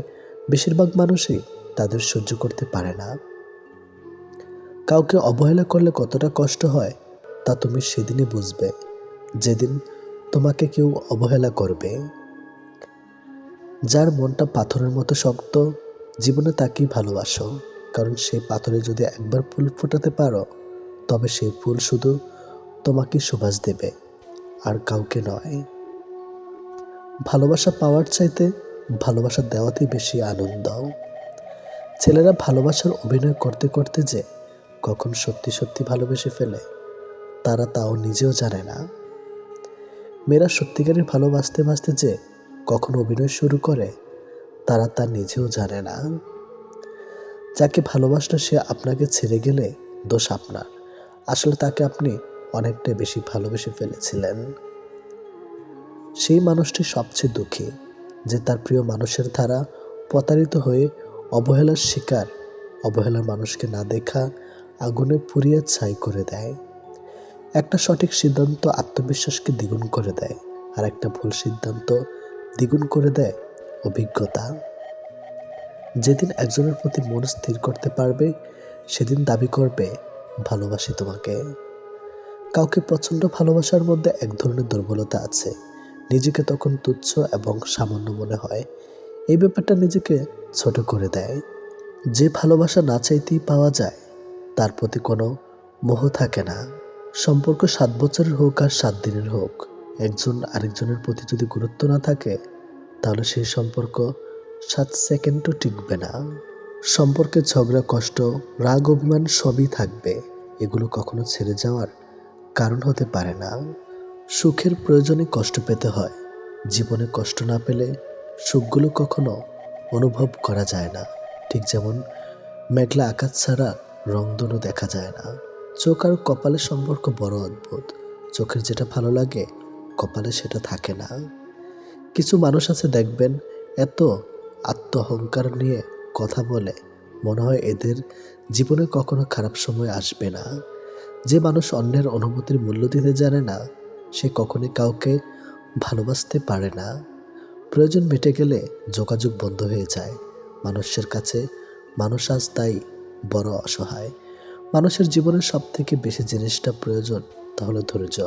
বেশিরভাগ মানুষই তাদের সহ্য করতে পারে না। কাউকে অবহেলা করলে কতটা কষ্ট হয় তা তুমি সেদিনই বুঝবে, যেদিন তোমাকে কেউ অবহেলা করবে। যার মনটা পাথরের মতো শক্ত, জীবনে তাকেই ভালোবাসো, কারণ সেই পাথরে যদি একবার ফুল ফোটাতে পারো, তবে সেই ফুল শুধু তোমাকে সুবাস দেবে, আর কাউকে নয়। ভালোবাসা পাওয়ার চাইতে ভালোবাসা দেওয়াতেই বেশি আনন্দ। ছেলেরা ভালোবাসার অভিনয় করতে করতে যে কখন সত্যি সত্যি ভালোবেসে ফেলে, তারা তাও নিজেও জানে না। মেয়েরা সত্যিকারের ভালোবাসতে বাসতে যে কখন অভিনয় শুরু করে, তারা তা নিজেও জানে না। যাকে ভালোবাসলে সে আপনাকে ছেড়ে গেলে দোষ আপনার, আসলে তাকে আপনি অনেকটাই বেশি ভালোবেসে ফেলেছিলেন। সেই মানুষটি সবচেয়ে দুঃখী, যে তার প্রিয় মানুষের দ্বারা প্রতারিত হয়ে অবহেলার শিকার। অবহেলার মানুষকে না দেখা আগুনে পুড়িয়ে ছাই করে দেয়। একটা সঠিক সিদ্ধান্ত আত্মবিশ্বাসকে দ্বিগুণ করে দেয়, আর একটা ভুল সিদ্ধান্ত দ্বিগুণ করে দেয় অভিজ্ঞতা। যেদিন একজনের প্রতি মন স্থির করতে পারবে, সেদিন দাবি করবে ভালোবাসি তোমাকে। কাউকে প্রচণ্ড ভালোবাসার মধ্যে এক ধরনের দুর্বলতা আছে, নিজেকে তখন তুচ্ছ এবং সামান্য মনে হয়। এই ব্যাপারটা নিজেকে ছোট করে দেয়। যে ভালোবাসা না চাইতেই পাওয়া যায়, তার প্রতি কোনো মোহ থাকে না। সম্পর্ক 7 বছরের হোক আর 7 দিনের হোক, একজন আরেকজনের প্রতি যদি গুরুত্ব না থাকে, তাহলে সেই সম্পর্ক 7 সেকেন্ডও টিকবে না। সম্পর্কে ঝগড়া, কষ্ট, রাগ, অভিমান সবই থাকবে, এগুলো কখনো ছেড়ে যাওয়ার কারণ হতে পারে না। সুখের প্রয়োজনে কষ্ট পেতে হয়, জীবনে কষ্ট না পেলে সুখগুলো কখনো অনুভব করা যায় না। ঠিক যেমন মেঘলা আকাশ ছাড়া রংধনু দেখা যায় না। চোখ আর কপালের সম্পর্ক বড় অদ্ভুত, চোখের যেটা ভালো লাগে কপালে সেটা থাকে না। কিছু মানুষ আছে দেখবেন, এত আত্ম অহংকার নিয়ে কথা বলে, মনে হয় এদের জীবনে কখনো খারাপ সময় আসবে না। যে মানুষ অন্যের অনুভূতির মূল্য দিতে জানে না, সে কখনোই কাউকে ভালোবাসতে পারে না। প্রয়োজন মিটে গেলে যোগাযোগ বন্ধ হয়ে যায়। মানুষের কাছে মানুষ আজ তাই বড় অসহায়। মানুষের জীবনের সব থেকে বেশি জিনিসটা প্রয়োজন, তাহলে ধৈর্য।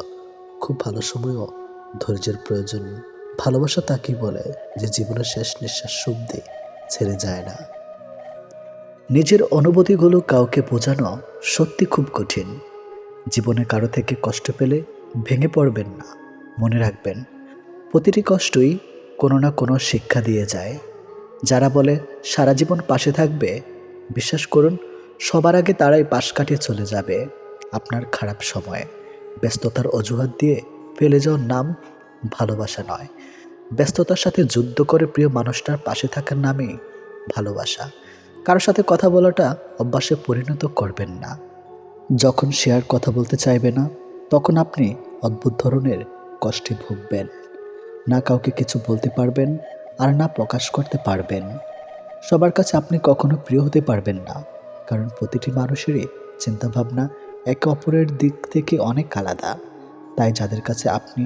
খুব ভালো সময়ও ধৈর্যের প্রয়োজন। ভালোবাসা তাকেই বলে যে জীবনের শেষ নিঃশ্বাস অবধি ছেড়ে যায় না। নিজের অনুভূতিগুলো কাউকে বোঝানো সত্যি খুব কঠিন। জীবনে কারো থেকে কষ্ট পেলে ভেঙে পড়বেন না, মনে রাখবেন প্রতিটি কষ্টই কোনো না কোনো শিক্ষা দিয়ে যায়। যারা বলে সারা জীবন পাশে থাকবে, বিশ্বাস করুন সবার আগে তারাই পাশ কাটিয়ে চলে যাবে। আপনার খারাপ সময়ে ব্যস্ততার অজুহাত দিয়ে ফেলে যাওয়ার নাম ভালোবাসা নয়। ব্যস্ততার সাথে যুদ্ধ করে প্রিয় মানুষটার পাশে থাকার নামই ভালোবাসা। কারোর সাথে কথা বলাটা অভ্যাসে পরিণত করবেন না। যখন সে আর কথা বলতে চাইবে না, তখন আপনি অদ্ভুত ধরনের কষ্টে ভুগবেন। না কাউকে কিছু বলতে পারবেন, আর না প্রকাশ করতে পারবেন। সবার কাছে আপনি কখনো প্রিয় হতে পারবেন না, কারণ প্রতিটি মানুষেরই চিন্তাভাবনা একে অপরের দিক থেকে অনেক আলাদা। তাই যাদের কাছে আপনি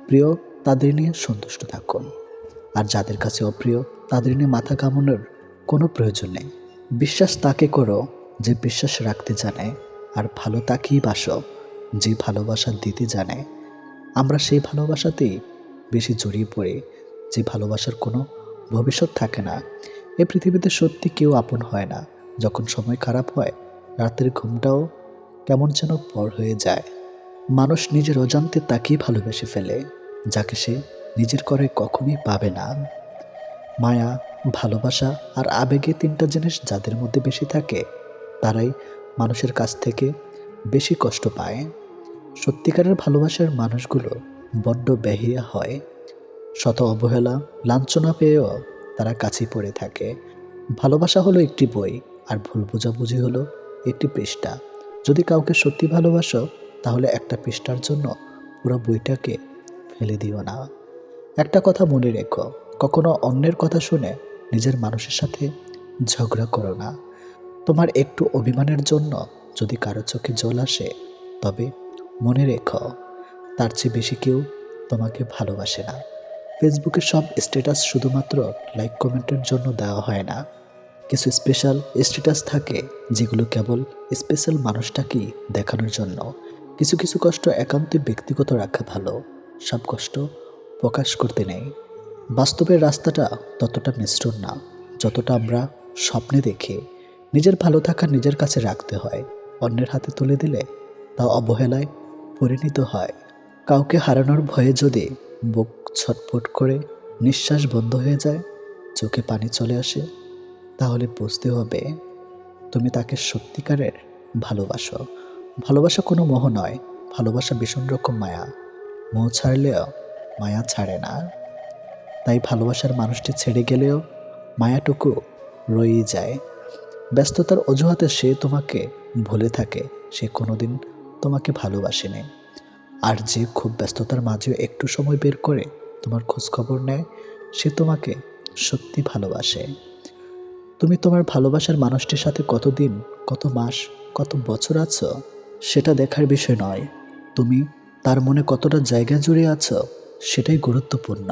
প্রিয় তাদের নিয়ে সন্তুষ্ট থাকুন, আর যাদের কাছে অপ্রিয় তাদের নিয়ে মাথা ঘামানোর কোনো প্রয়োজন নেই। বিশ্বাস তাকে করো যে বিশ্বাস রাখতে জানে, আর ভালো তাকেই বাসো যে ভালোবাসা দিতে জানে। আমরা সেই ভালোবাসাতেই বেশি জড়িয়ে পড়ি যে ভালোবাসার কোনো ভবিষ্যৎ থাকে না। এই পৃথিবীতে সত্যি কেউ আপন হয় না। যখন সময় খারাপ হয়, রাতের ঘুমটাও কেমন যেন পর হয়ে যায়। মানুষ নিজের অজান্তে তাকেই ভালোবেসে ফেলে যাকে সে নিজের করে কখনোই পাবে না। মায়া, ভালোবাসা আর আবেগে তিনটা জিনিস যাদের মধ্যে বেশি থাকে তারাই মানুষের কাছ থেকে বেশি কষ্ট পায়। সত্যিকারের ভালোবাসার মানুষগুলো বড্ড বেহিয়া হয়। শত অবহেলা, লাঞ্ছনা পেয়েও তারা কাছেই পড়ে থাকে। ভালোবাসা হলো একটি বই, আর ভুল বোঝাবুঝি হলো একটি পৃষ্ঠা। যদি কাউকে সত্যি ভালোবাসো, তাহলে একটা পৃষ্ঠার জন্য পুরো বইটাকে ফেলে দিও না। একটা কথা মনে রেখো, কখনো অন্যের কথা শুনে নিজের মানুষের সাথে ঝগড়া করো না। তোমার একটু অভিমানের জন্য যদি কারো চোখে জল আসে, তবে মনে রেখো তার চেয়ে বেশি কেউ তোমাকে ভালোবাসে না। ফেসবুকে সব স্ট্যাটাস শুধুমাত্র লাইক কমেন্টের জন্য দেওয়া হয় না। কিছু স্পেশাল স্ট্যাটাস থাকে যেগুলো কেবল স্পেশাল মানুষটাকেই দেখানোর জন্য। কিছু কিছু কষ্ট একান্তই ব্যক্তিগত রাখা ভালো। সব কষ্ট প্রকাশ করতে নেই। বাস্তবের রাস্তাটা ততটা মিশ্রণ না যতটা আমরা স্বপ্নে দেখি। নিজের ভালো থাকা নিজের কাছে রাখতে হয়। অন্যের হাতে তুলে দিলে তা অবহেলায় পরিণত হয়। কাউকে হারানোর ভয়ে যদি বুক ছটফট করে, নিঃশ্বাস বন্ধ হয়ে যায়, চোখে পানি চলে আসে, তাহলে বুঝতে হবে তুমি তাকে সত্যিকারের ভালোবাসো। ভালোবাসা কোনো মোহ নয়, ভালোবাসা ভীষণ রকম মায়া। মোহ ছাড়লেও মায়া ছাড়ে না। তাই ভালোবাসার মানুষটি ছেড়ে গেলেও মায়াটুকু রয়েই যায়। ব্যস্ততার অজুহাতে সে তোমাকে ভুলে থাকে, সে কোনোদিন তোমাকে ভালোবাসেনি। আর যে খুব ব্যস্ততার মাঝেও একটু সময় বের করে তোমার খোঁজ খবর নেয়, সে তোমাকে সত্যি ভালোবাসে। তুমি তোমার ভালোবাসার মানুষটির সাথে কতদিন, কত মাস, কত বছর আছো সেটা দেখার বিষয় নয়। তুমি তার মনে কতটা জায়গা জুড়ে আছো সেটাই গুরুত্বপূর্ণ।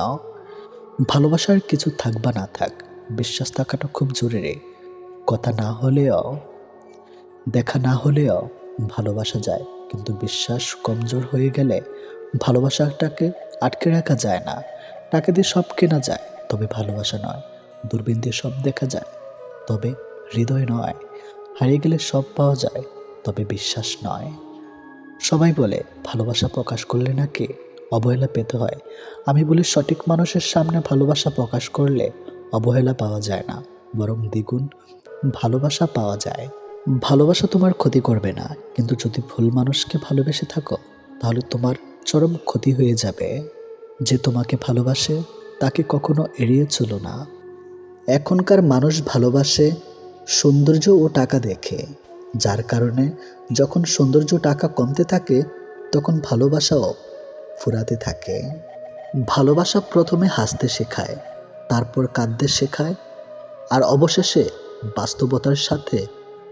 ভালোবাসার কিছু থাক বা না থাক, বিশ্বাস থাকাটা খুব জরুরি। কথা না হলেও, দেখা না হলেও ভালোবাসা যায়, কিন্তু বিশ্বাস কমজোর হয়ে গেলে ভালোবাসাটাকে আটকে রাখা যায় না। টাকা দিয়ে সব কেনা যায়, তবে ভালোবাসা নয়। দূরবীন দিয়ে সব দেখা যায়, তবে হৃদয় নয়। হারিয়ে গেলে সব পাওয়া যায়, তবে বিশ্বাস নয়। সবাই বলে ভালোবাসা প্রকাশ করলে নাকি অবহেলা পেতে হয়। আমি বলি সঠিক মানুষের সামনে ভালোবাসা প্রকাশ করলে অবহেলা পাওয়া যায় না, বরং দ্বিগুণ ভালোবাসা পাওয়া যায়। ভালোবাসা তোমার ক্ষতি করবে না, কিন্তু যদি ভুল মানুষকে ভালোবেসে থাকো, তাহলে তোমার চরম ক্ষতি হয়ে যাবে। যে তোমাকে ভালোবাসে তাকে কখনো এড়িয়ে চলো না। এখনকার মানুষ ভালোবাসে সৌন্দর্য ও টাকা দেখে, যার কারণে যখন সৌন্দর্য টাকা কমতে থাকে, তখন ভালোবাসাও ফুরাতে থাকে। ভালোবাসা প্রথমে হাসতে শেখায়, তারপর কাঁদতে শেখায়, আর অবশেষে বাস্তবতার সাথে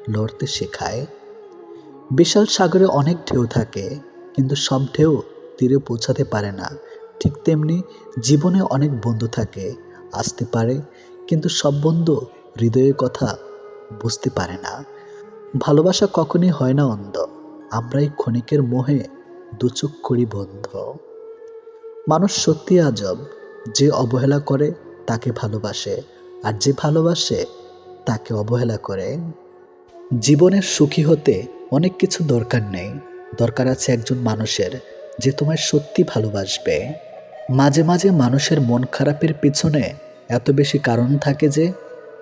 লড়তে শেখায়। বিশাল সাগরে অনেক ঢেউ থাকে, কিন্তু সব ঢেউ তীরে পৌঁছাতে পারে না। ঠিক তেমনি জীবনে অনেক বন্ধু থাকে, আসতে পারে, কিন্তু সব বন্ধু হৃদয়ের কথা বুঝতে পারে না। ভালোবাসা কখনই হয় না অন্ধ, আমরাই ক্ষণিকের মোহে দুচোখ করি বন্ধ। মানুষ সত্যি আজব, যে অবহেলা করে তাকে ভালোবাসে, আর যে ভালোবাসে তাকে অবহেলা করে। জীবনের সুখী হতে অনেক কিছু দরকার নেই, দরকার আছে একজন মানুষের যে তোমায় সত্যি ভালোবাসবে। মাঝে মাঝে মানুষের মন খারাপের পিছনে এত বেশি কারণ থাকে যে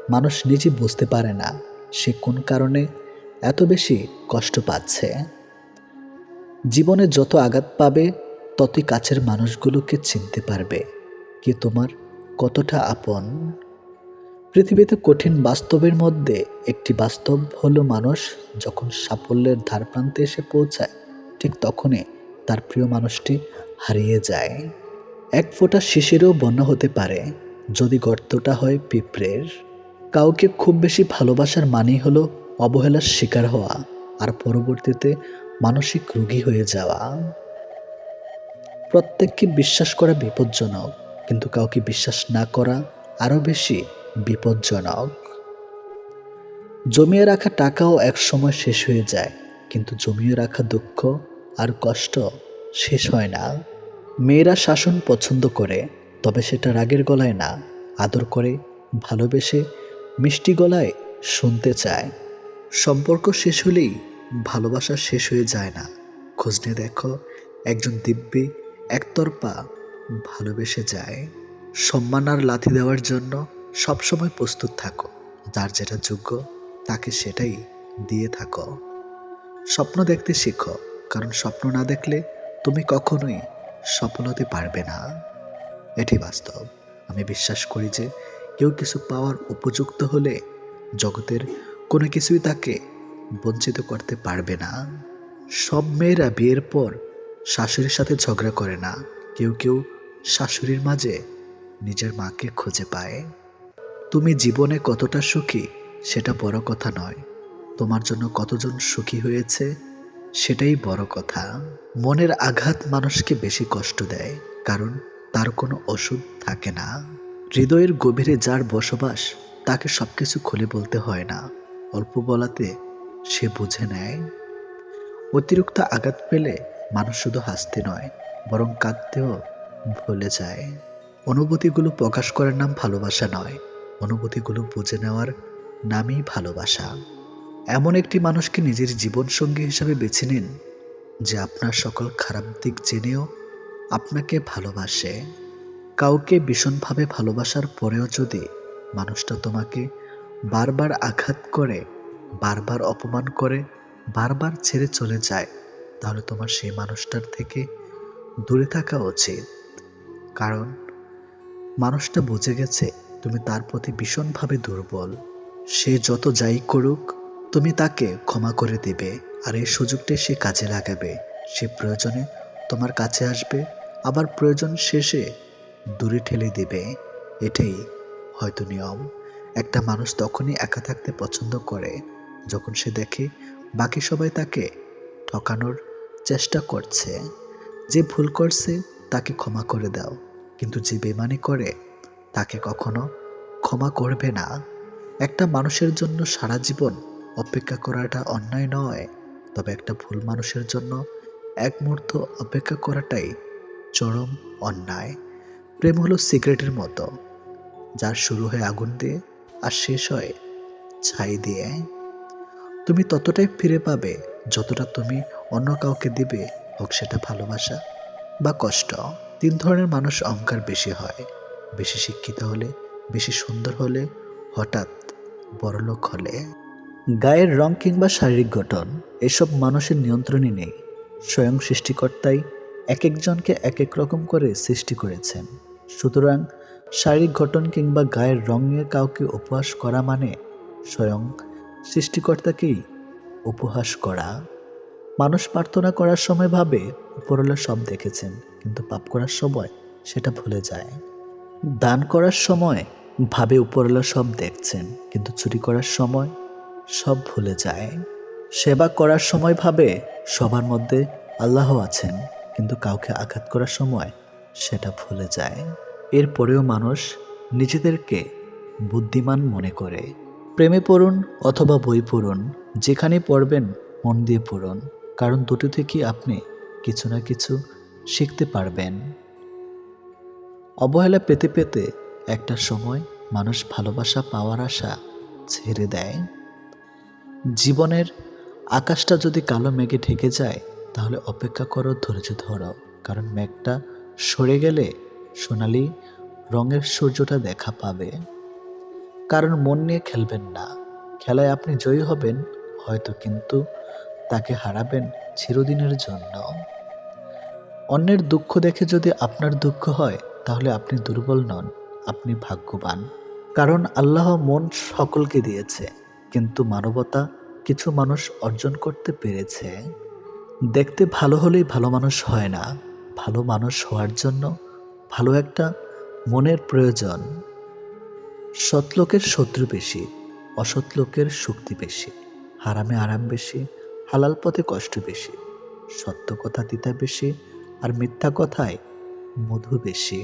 মানুষ নিজে বুঝতে পারে না সে কোন কারণে এত বেশি কষ্ট পাচ্ছে। জীবনে যত আঘাত পাবে, ততই কাছের মানুষগুলোকে চিনতে পারবে কে তোমার কতটা আপন। পৃথিবীতে কঠিন বাস্তবের মধ্যে একটি বাস্তব হলো মানুষ যখন সাফল্যের ধারপ্রান্তে এসে পৌঁছায়, ঠিক তখনই তার প্রিয় মানুষটি হারিয়ে যায়। এক ফোঁটা শিশিরেও বন্যা হতে পারে, যদি গর্তটা হয় পিঁপড়ের। কাউকে খুব বেশি ভালোবাসার মানেই হলো অবহেলার শিকার হওয়া আর পরবর্তীতে মানসিক রোগী হয়ে যাওয়া। প্রত্যেককে বিশ্বাস করা বিপজ্জনক, কিন্তু কাউকে বিশ্বাস না করা আরও বেশি বিপজ্জনক। জমিয়ে রাখা টাকাও একসময় শেষ হয়ে যায়, কিন্তু জমিয়ে রাখা দুঃখ আর কষ্ট শেষ হয় না। মেয়েরা শাসন পছন্দ করে, তবে সেটা রাগের গলায় না, আদর করে, ভালোবেসে, মিষ্টি গলায় শুনতে চায়। সম্পর্ক শেষ হলেই ভালোবাসা শেষ হয়ে যায় না। খোঁজ নিয়ে দেখো, একজন দিব্যি একতরফা ভালোবেসে যায়। সম্মান আর লাথি দেওয়ার জন্য সবসময় প্রস্তুত থাকো। যার যেটা যোগ্য তাকে সেটাই দিয়ে থাকো। স্বপ্ন দেখতে শেখো, কারণ স্বপ্ন না দেখলে তুমি কখনোই সফল হতে পারবে না। এটি বাস্তব। আমি বিশ্বাস করি যে কেউ কিছু পাওয়ার উপযুক্ত হলে জগতের কোনো কিছুই তাকে বঞ্চিত করতে পারবে না। সব মেয়েরা বিয়ের পর শাশুড়ির সাথে ঝগড়া করে না। কেউ কেউ শাশুড়ির মাঝে নিজের মাকে খুঁজে পায়। তুমি জীবনে কতটা সুখী সেটা বড় কথা নয়, তোমার জন্য কতজন সুখী হয়েছে সেটাই বড় কথা। মনের আঘাত মানুষকে বেশি কষ্ট দেয়, কারণ তার কোনো ওষুধ থাকে না। হৃদয়ের গভীরে যার বসবাস তাকে সবকিছু খুলে বলতে হয় না, অল্প বলাতে সে বুঝে নেয়। অতিরিক্ত আঘাত পেলে মানুষ শুধু হাসতে নয়, বরং কাঁদতেও ভুলে যায়। অনুভূতিগুলো প্রকাশ করার নাম ভালোবাসা নয়, অনুভূতিগুলো বুঝে নেওয়ার নামই ভালোবাসা। এমন একটি মানুষকে নিজের জীবনসঙ্গী হিসাবে বেছে নিন, যে আপনার সকল খারাপ দিক জেনেও আপনাকে ভালোবাসে। কাউকে ভীষণভাবে ভালোবাসার পরেও যদি মানুষটা তোমাকে বারবার আঘাত করে, বারবার অপমান করে, বারবার ছেড়ে চলে যায়, তাহলে তোমার সেই মানুষটার থেকে দূরে থাকা উচিত। কারণ মানুষটা বুঝে গেছে তুমি তার প্রতি ভীষণভাবে দুর্বল। সে যত যাই করুক তুমি তাকে ক্ষমা করে দেবে, আর এই সুযোগটাই সে কাজে লাগাবে। সে প্রয়োজনে তোমার কাছে আসবে, আবার প্রয়োজন শেষে দূরে ঠেলে দেবে। এটাই হয়তো নিয়ম। একটা মানুষ তখনই একা থাকতে পছন্দ করে যখন সে দেখে বাকি সবাই তাকে ঠকানোর চেষ্টা করছে। যে ভুল করছে তাকে ক্ষমা করে দাও, কিন্তু যে বেমানি করে তাকে কখনো ক্ষমা করবে না। একটা মানুষের জন্য সারা জীবন অপেক্ষা করাটা অন্যায় নয়, তবে একটা ভুল মানুষের জন্য এক মুহূর্ত অপেক্ষা করাটাই চরম অন্যায়। প্রেম হলো সিগারেটের মতো, যার শুরু হয় আগুন দিয়ে আর শেষ হয় ছাই দিয়ে। তুমি ততটাই ফিরে পাবে যতটা তুমি অন্য কাউকে দিবে, হোক সেটা ভালোবাসা বা কষ্ট। 3 ধরনের মানুষ অহংকার বেশি হয়: বেশি শিক্ষিত হলে, বেশি সুন্দর হলে, হঠাৎ বড়লোক হলে। গায়ের রং কিংবা শারীরিক গঠন এসব মানুষের নিয়ন্ত্রণে নেই। স্বয়ং সৃষ্টিকর্তাই এক একজনকে এক এক রকম করে সৃষ্টি করেছেন। সুতরাং শারীরিক গঠন কিংবা গায়ের রং নিয়ে কাউকে উপহাস করা মানে স্বয়ং সৃষ্টিকর্তাকেই উপহাস করা। মানুষ প্রার্থনা করার সময় ভাবে উপরওয়ালা সব দেখেছেন, কিন্তু পাপ করার সময় সেটা ভুলে যায়। দান করার সময় ভাবে উপরওয়ালা সব দেখছেন, কিন্তু চুরি করার সময় সব ভুলে যায়। সেবা করার সময় ভাবে সবার মধ্যে আল্লাহ আছেন, কিন্তু কাউকে আঘাত করার সময় সেটা ভুলে যায়। এরপরেও মানুষ নিজেদেরকে বুদ্ধিমান মনে করে। প্রেমে পড়ুন অথবা বই পড়ুন, যেখানে পড়বেন মন দিয়ে পড়ুন, কারণ দুটো থেকেই আপনি কিছু না কিছু শিখতে পারবেন। অবহেলা পেতে পেতে একটা সময় মানুষ ভালোবাসা পাওয়ার আশা ছেড়ে দেয়। জীবনের আকাশটা যদি কালো মেঘে ঢেকে যায়, তাহলে অপেক্ষা করো, ধৈর্য ধরো, কারণ মেঘটা সরে গেলে সোনালি রঙের সূর্যটা দেখা পাবে। কারণ মন নিয়ে খেলবেন না। খেলায় আপনি জয়ী হবেন হয়তো, কিন্তু তাকে হারাবেন চিরদিনের জন্য। অন্যের দুঃখ দেখে যদি আপনার দুঃখ হয়, তাহলে আপনি দুর্বল নন, আপনি ভাগ্যবান। কারণ আল্লাহ মন সকলকে দিয়েছে, কিন্তু মানবতা কিছু মানুষ অর্জন করতে পেরেছে। দেখতে ভালো হলেই ভালো মানুষ হয় না। ভালো মানুষ হওয়ার জন্য ভালো একটা মনের প্রয়োজন। সৎ লোকের শত্রু বেশি, অসৎ লোকের শক্তি বেশি। হারামে আরাম বেশি, হালাল পথে কষ্ট বেশি। সত্য কথা তিতা বেশি, আর মিথ্যা কথায় মধু বেশি।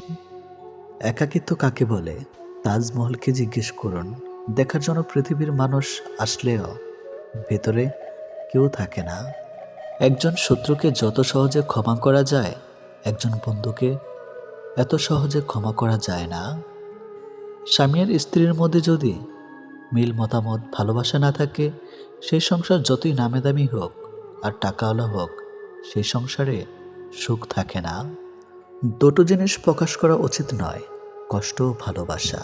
একাকিত্ব কাকে বলে? তাজমহলকে জিজ্ঞেস করুন। দেখার জন্য পৃথিবীর মানুষ আসলেও ভেতরে কেউ থাকে না। একজন শত্রুকে যত সহজে ক্ষমা করা যায়, একজন বন্ধুকে এত সহজে ক্ষমা করা যায় না। স্বামী আর স্ত্রীর মধ্যে যদি মিল মতামত ভালোবাসা না থাকে, সেই সংসার যতই নামে দামি হোক আর টাকাওয়ালা হোক, সেই সংসারে সুখ থাকে না। দুটো জিনিস প্রকাশ করা উচিত নয়, কষ্ট ও ভালোবাসা।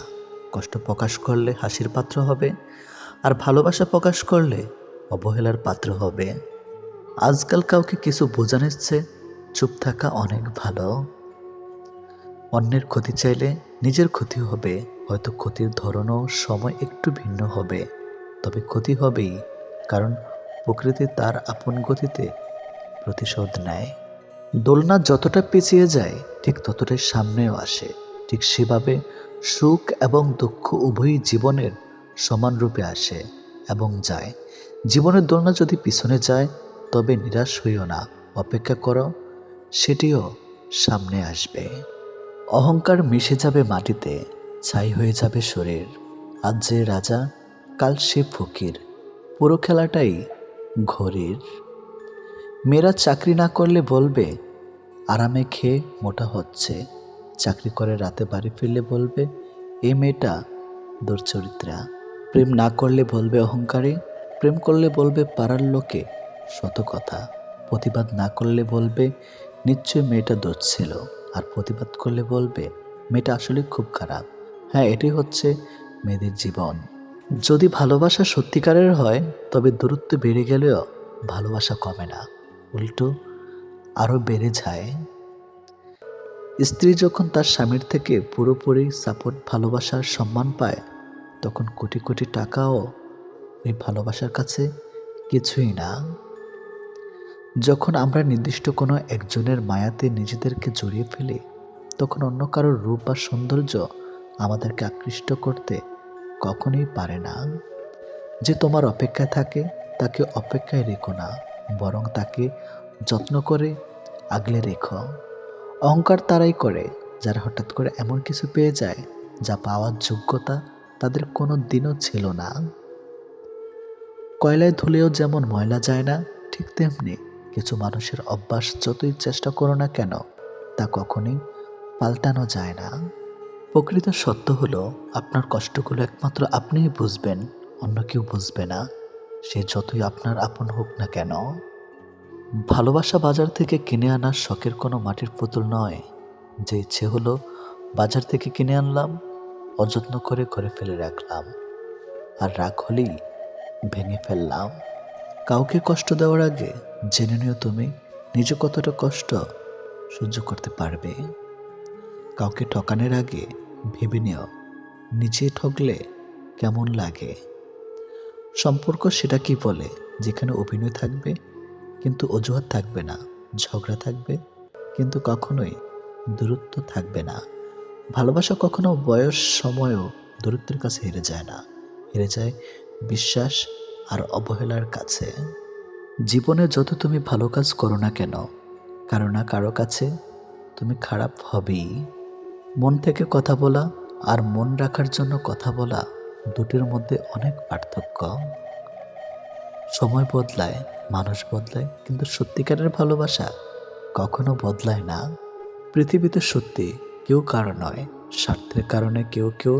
কষ্ট প্রকাশ করলে হাসির পাত্র হবে, আর ভালোবাসা প্রকাশ করলে অবহেলার পাত্র হবে। আজকাল কাউকে কিছু বোঝানোর চেয়ে চুপ থাকা অনেক ভালো। অন্যের ক্ষতি চাইলে নিজের ক্ষতি হবে, হয়তো ক্ষতির ধরনও সময় একটু ভিন্ন হবে, তবে ক্ষতি হবেই, কারণ প্রকৃতি তার আপন গতিতে প্রতিশোধ নেয়। দোলনা যতটা পিছিয়ে যায় ঠিক ততটাই সামনেও আসে। ঠিক সেভাবে সুখ এবং দুঃখ উভয়ই জীবনের সমান রূপে আসে এবং যায়। জীবনের দোলনা যদি পিছনে যায় তবে নিরাশ হইও না, অপেক্ষা করো, সেটিও সামনে আসবে। অহংকার মিশে যাবে মাটিতে, ছাই হয়ে যাবে শরীর। আজ যে রাজা, কাল সে ফকির, পুরো খেলাটাই ঘড়ির। মেয়েরা চাকরি না করলে বলবে আরামে খেয়ে মোটা হচ্ছে, চাকরি করে রাতে বাড়ি ফিরলে বলবে এই মেয়েটা দুর্চরিত্রা। প্রেম না করলে বলবে অহংকারী, প্রেম করলে বলবে পাড়ার লোকে শত কথা। প্রতিবাদ না করলে বলবে নিশ্চয় মেয়েটা দোষ ছিল, আর প্রতিবাদ করলে বলবে মেয়েটা আসলে খুব খারাপ। হ্যাঁ, এটাই হচ্ছে মেয়েদের জীবন। যদি ভালোবাসা সত্যিকারের হয় তবে দূরত্ব বেড়ে গেলেও ভালোবাসা কমে না, উল্টো আরও বেড়ে যায়। স্ত্রী যখন তার স্বামীর থেকে পুরোপুরি সাপোর্ট, ভালোবাসার সম্মান পায়, তখন কোটি কোটি টাকাও ওই ভালোবাসার কাছে কিছুই না। যখন আমরা নির্দিষ্ট কোনো একজনের মায়াতে নিজেদেরকে জড়িয়ে ফেলি, তখন অন্য কারোর রূপ বা সৌন্দর্য আমাদেরকে আকৃষ্ট করতে কখনোই পারে না। যে তোমার অপেক্ষায় থাকে তাকে অপেক্ষায় রেখো না, বরং তাকে যত্ন করে আগলে রেখো। অহংকার তারাই করে যারা হঠাৎ করে এমন কিছু পেয়ে যায় যা পাওয়ার যোগ্যতা তাদের কোনো দিনও ছিল না। কয়লায় ধুলেও যেমন ময়লা যায় না, ঠিক তেমনি কিছু মানুষের অভ্যাস যতই চেষ্টা করো না কেন তা কখনোই পাল্টানো যায় না। প্রকৃত সত্য হলো আপনার কষ্টগুলো একমাত্র আপনিই বুঝবেন, অন্য কেউ বুঝবে না, সে যতই আপনার আপন হোক না কেন। ভালোবাসা বাজার থেকে কিনে আনার শখের কোনো মাটির পুতুল নয়, যে ইচ্ছে হলো বাজার থেকে কিনে আনলাম, অযত্ন করে ঘরে ফেলে রাখলাম, আর রাগ হলেই ভেঙে ফেললাম। কাউকে কষ্ট দেওয়ার আগে জেনে নিও তুমি নিজে কতটা কষ্ট সহ্য করতে পারবে। কাউকে ঠকানোর আগে ভেবে নিও নিজে ঠকলে কেমন লাগে। সম্পর্ক সেটা কি বলে যেখানে অভিনয় থাকবে কিন্তু অজুহাত থাকবে না, ঝগড়া থাকবে কিন্তু কখনোই দূরত্ব থাকবে না। ভালোবাসা কখনো বয়স সময়ও দূরত্বের কাছে হেরে যায় না, হেরে যায় বিশ্বাস আর অবহেলার কাছে। জীবনে যত তুমি ভালো কাজ করো না কেন, কারো না কারো কাছে তুমি খারাপ হবেই। মন থেকে কথা বলা আর মন রাখার জন্য কথা বলা, দুটির মধ্যে অনেক পার্থক্য। সময় বদলায়, মানুষ বদলায়, কিন্তু সত্যিকারের ভালোবাসা কখনো বদলায় না। পৃথিবীতে সত্যি কেউ কারো নয়, স্বার্থের কারণে কেউ কেউ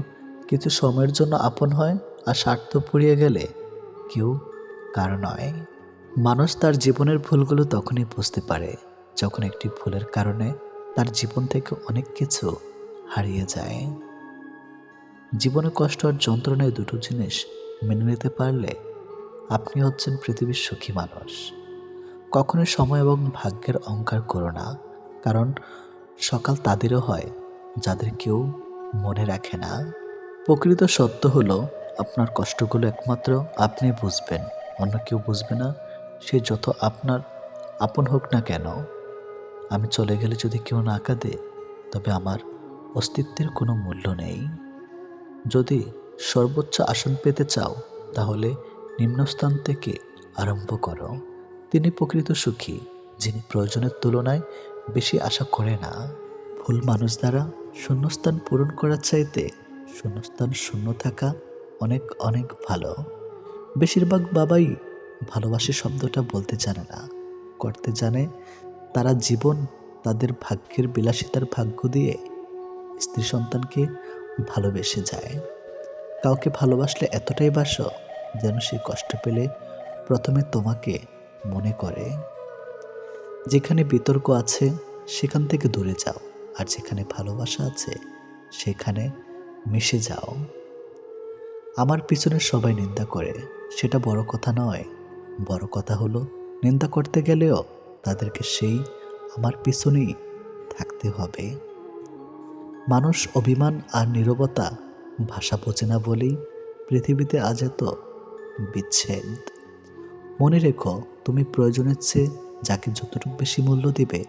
কিছু সময়ের জন্য আপন হয়, আর স্বার্থ পুড়িয়ে গেলে কেউ কারো নয়। মানুষ তার জীবনের ভুলগুলো তখনই বুঝতে পারে যখন একটি ভুলের কারণে তার জীবন থেকে অনেক কিছু হারিয়ে যায়। জীবনে কষ্ট আর যন্ত্রণায় দুটো জিনিস মেনে নিতে পারলে আপনি হচ্ছেন পৃথিবীর সুখী মানুষ। কখনোই সময় এবং ভাগ্যের অহংকার করো না, কারণ সকাল তাদেরও হয় যাদের কেউ মনে রাখে না। প্রকৃত সত্য হলো আপনার কষ্টগুলো একমাত্র আপনি বুঝবেন, অন্য কেউ বুঝবে না, সে যত আপনার আপন হোক না কেন। আমি চলে গেলে যদি কেউ না কাঁদে তবে আমার অস্তিত্বের কোনো মূল্য নেই। যদি সর্বোচ্চ আসন পেতে চাও, তাহলে নিম্নস্থান থেকে আরম্ভ করো। তিনি প্রকৃত সুখী, যিনি প্রয়োজনের তুলনায় বেশি আশা করে না। ভুল মানুষ দ্বারা শূন্যস্থান পূরণ করার চাইতে শূন্যস্থান শূন্য থাকা অনেক অনেক ভালো। বেশিরভাগ বাবাই ভালোবাসি শব্দটা বলতে জানে না, করতে জানে। তারা জীবন তাদের ভাগ্যের বিলাসিতার ভাগ্য দিয়ে স্ত্রী সন্তানকে ভালোবেসে যায়। কাউকে ভালোবাসলে এতটাই বাসো যেন সে কষ্ট পেলে প্রথমে তোমাকে মনে করে। যেখানে বিতর্ক আছে সেখান থেকে দূরে যাও, আর যেখানে ভালোবাসা আছে সেখানে মিশে যাও। আমার পিছনে সবাই নিন্দা করে, সেটা বড় কথা নয়। বড় কথা হলো নিন্দা করতে গেলেও তাদেরকে সেই আমার পিছনেই থাকতে হবে। মানুষ অভিমান আর নীরবতা ভাষা বোঝে না বলেই পৃথিবীতে আজ এত বিচ্ছেদ। মনে রেখো, তুমি প্রয়োজনের চেয়ে যাকে যতটুকু বেশি মূল্য দিবে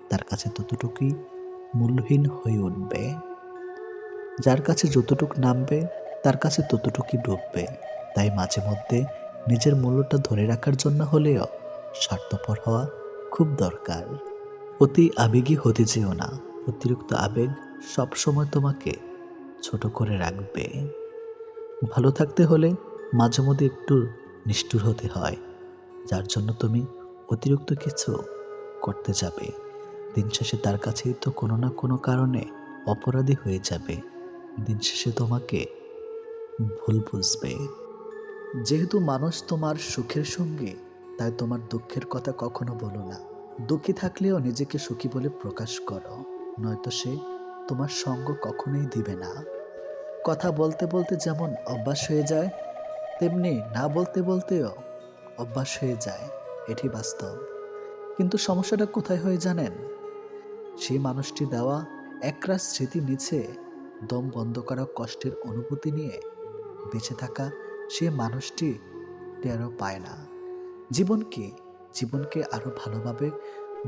তার কাছে ততটুকুই মূল্যহীন হয়ে উঠবে। যার কাছে যতটুকু নামবে তার কাছে ততটুকুই ডুববে। তাই মাঝে মধ্যে নিজের মূল্যটা ধরে রাখার জন্য হলেও স্বার্থপর হওয়া খুব দরকার। অতি আবেগী হতে যেও না। অতিরিক্ত আবেগ সবসময় তোমাকে ছোট করে রাখবে। ভালো থাকতে হলে মাঝে মধ্যে একটু নিষ্ঠুর হতে হয়, যার জন্য তুমি অতিরিক্ত কিছু করতে যাবে। দিন শেষে তার কাছেই তো কোনো না কোনো কারণে অপরাধী হয়ে যাবে। দিন শেষে তোমাকে ভুল বুঝবে। যেহেতু মানুষ তোমার সুখের সঙ্গী, তাই তোমার দুঃখের কথা কখনো বলো না। দুঃখী থাকলেও নিজেকে সুখী বলে প্রকাশ করো, নয়তো সে তোমার সঙ্গ কখনোই দিবে না। কথা বলতে বলতে যেমন অভ্যাস হয়ে যায়, তেমনি না বলতে বলতেও অভ্যাস হয়ে যায়। এটি বাস্তব। কিন্তু সমস্যাটা কোথায় হয় জানেন? সেই মানুষটি দেওয়া একরাশ স্মৃতি নিচে দম বন্ধ করা কষ্টের অনুভূতি নিয়ে বেঁচে থাকা সে মানুষটি টেরও পায় না। জীবন কি? জীবনকে আরও ভালোভাবে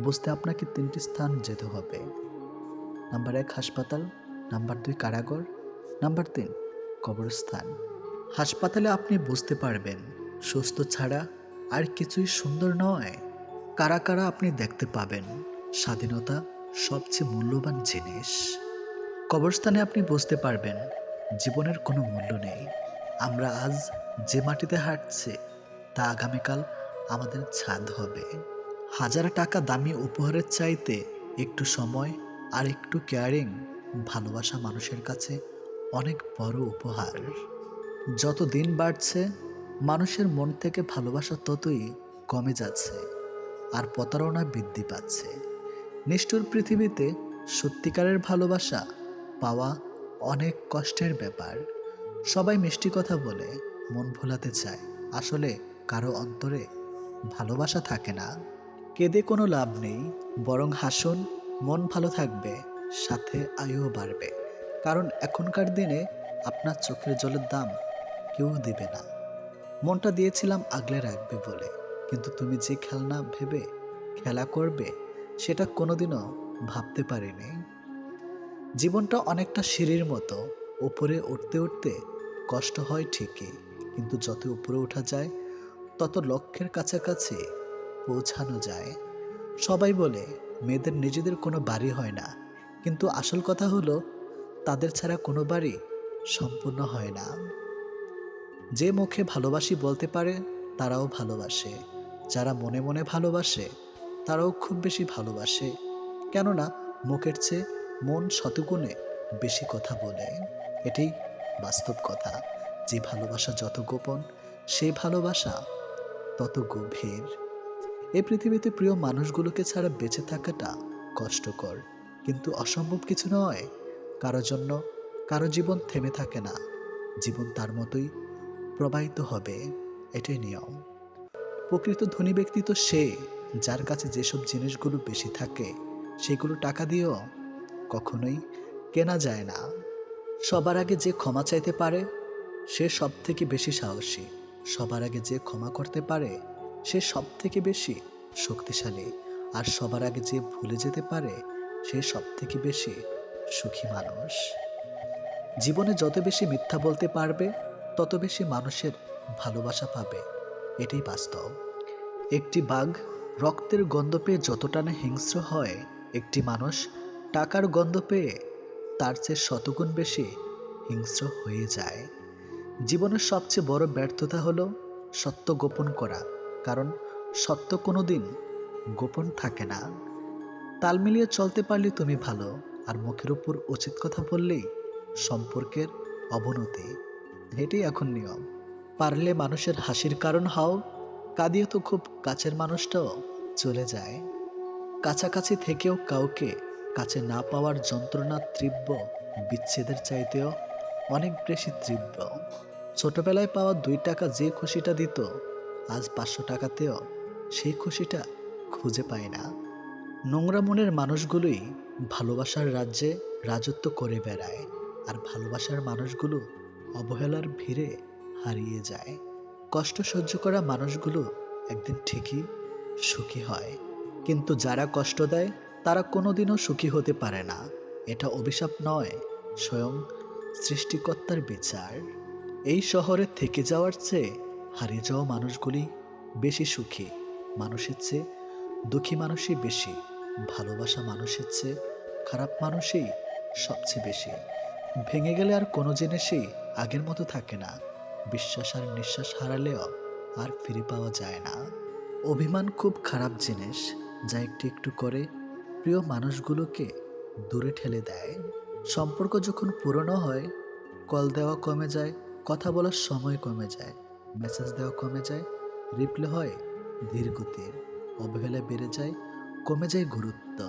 বুঝতে আপনাকে 3টি স্থান যেতে হবে। নাম্বার 1 হাসপাতাল, নাম্বার 2 কারাগার, নাম্বার 3 কবরস্থান। হাসপাতালে আপনি বুঝতে পারবেন সুস্থ ছাড়া আর কিছুই সুন্দর নয়। কারা কারা আপনি দেখতে পাবেন স্বাধীনতা সবচেয়ে মূল্যবান জিনিস। কবরস্থানে আপনি বুঝতে পারবেন জীবনের কোনো মূল্য নেই। আমরা আজ যে মাটিতে হাঁটছি তা আগামীকাল আমাদের ছাদ হবে। হাজার টাকা দামি উপহারের চাইতে একটু সময় আর একটু কেয়ারিং ভালোবাসা মানুষের কাছে অনেক বড় উপহার। যত দিন বাড়ছে মানুষের মন থেকে ভালোবাসা ততই কমে যাচ্ছে, আর প্রতারণা বৃদ্ধি পাচ্ছে। নিষ্ঠুর পৃথিবীতে সত্যিকারের ভালোবাসা পাওয়া অনেক কষ্টের ব্যাপার। সবাই মিষ্টি কথা বলে মন ভোলাতে চায়, আসলে কারো অন্তরে ভালোবাসা থাকে না। কেঁদে কোনো লাভ নেই, বরং হাসুন, মন ভালো থাকবে, সাথে আয়ুও বাড়বে। কারণ এখনকার দিনে আপনার চোখের জলের দাম কেউ দিবে না। মনটা দিয়েছিলাম আগলে রাখবে বলে, কিন্তু তুমি যে খেলনা ভেবে খেলা করবে সেটা কোনোদিনও ভাবতে পারিনি। জীবনটা অনেকটা সিঁড়ির মতো, উপরে উঠতে উঠতে কষ্ট হয় ঠিকই, কিন্তু যত উপরে ওঠা যায় তত লক্ষ্যের কাছাকাছি পৌঁছানো যায়। সবাই বলে মেয়েদের নিজেদের কোনো বাড়ি হয় না, কিন্তু আসল কথা হলো তাদের ছাড়া কোনো বাড়ি সম্পূর্ণ হয় না। যে মুখে ভালোবাসি বলতে পারে তারাও ভালোবাসে, যারা মনে মনে ভালোবাসে তারাও খুব বেশি ভালোবাসে। কেননা মুখের চেয়ে মন শতগুণে বেশি কথা বলে। এটাই বাস্তব কথা। যে ভালোবাসা যত গোপন, সেই ভালোবাসা তত গভীর। এই পৃথিবীতে প্রিয় মানুষগুলোকে ছাড়া বেঁচে থাকাটা কষ্টকর, কিন্তু অসম্ভব কিছু নয়। কারো জন্য কারো জীবন থেমে থাকে না, জীবন তার মতোই প্রবাহিত হবে, এটাই নিয়ম। প্রকৃত ধনী ব্যক্তি তো সে, যার কাছে যেসব জিনিসগুলো বেশি থাকে সেগুলো টাকা দিয়েও কখনোই কেনা যায় না। সবার আগে যে ক্ষমা চাইতে পারে সে সব থেকে বেশি সাহসী। সবার আগে যে ক্ষমা করতে পারে সে সব থেকে বেশি শক্তিশালী। আর সবার আগে যে ভুলে যেতে পারে সে সব থেকে বেশি সুখী মানুষ। জীবনে যত বেশি মিথ্যা বলতে পারবে তত বেশি মানুষের ভালোবাসা পাবে, এটাই বাস্তব। একটি বাঘ রক্তের গন্ধ পেয়ে যতটা না হিংস্র হয়, একটি মানুষ টাকার গন্ধ পেয়ে তার চেয়ে শতগুণ বেশি হিংস্র হয়ে যায়। জীবনের সবচেয়ে বড় ব্যর্থতা হলো সত্য গোপন করা, কারণ সত্য কোনোদিন গোপন থাকে না। তাল মিলিয়ে চলতে পারলে তুমি ভালো, আর মুখের উপর উচিত কথা বললেই সম্পর্কের অবনতি। এটাই এখন নিয়ম। পারলে মানুষের হাসির কারণ হও, কাঁদিয়ে তো খুব কাছের মানুষটাও চলে যায়। কাছাকাছি থেকেও কাউকে কাছে না পাওয়ার যন্ত্রণা তীব্র বিচ্ছেদের চাইতেও অনেক বেশি তীব্র। ছোটবেলায় পাওয়া 2 টাকা যে খুশিটা দিত, আজ 500 টাকাতেও সেই খুশিটা খুঁজে পায় না। নোংরা মনের মানুষগুলোই ভালোবাসার রাজ্যে রাজত্ব করে বেড়ায়, আর ভালোবাসার মানুষগুলো অবহেলার ভিড়ে হারিয়ে যায়। কষ্ট সহ্য করা মানুষগুলো একদিন ঠিকই সুখী হয়, কিন্তু যারা কষ্ট দেয় তারা কোনোদিনও সুখী হতে পারে না। এটা অভিশাপ নয়, স্বয়ং সৃষ্টিকর্তার বিচার। এই শহরে থেকে যাওয়ার চেয়ে হারিয়ে যাওয়া মানুষগুলি বেশি সুখী। মানুষের চেয়ে দুঃখী মানুষই বেশি, ভালোবাসা মানুষের চেয়ে খারাপ মানুষই সবচেয়ে বেশি। ভেঙে গেলে আর কোনো জিনিসই আগের মতো থাকে না। বিশ্বাস আর নিঃশ্বাস হারালেও আর ফিরে পাওয়া যায় না। অভিমান খুব খারাপ জিনিস, যা একটু একটু করে প্রিয় মানুষগুলোকে দূরে ঠেলে দেয়। সম্পর্ক যখন পুরনো হয়, কল দেওয়া কমে যায়, কথা বলার সময় কমে যায়, মেসেজ দেওয়া কমে যায়, রিপ্লাই হয় ধীর গতির, অবহেলা বেড়ে যায়, কমে যায় গুরুত্ব।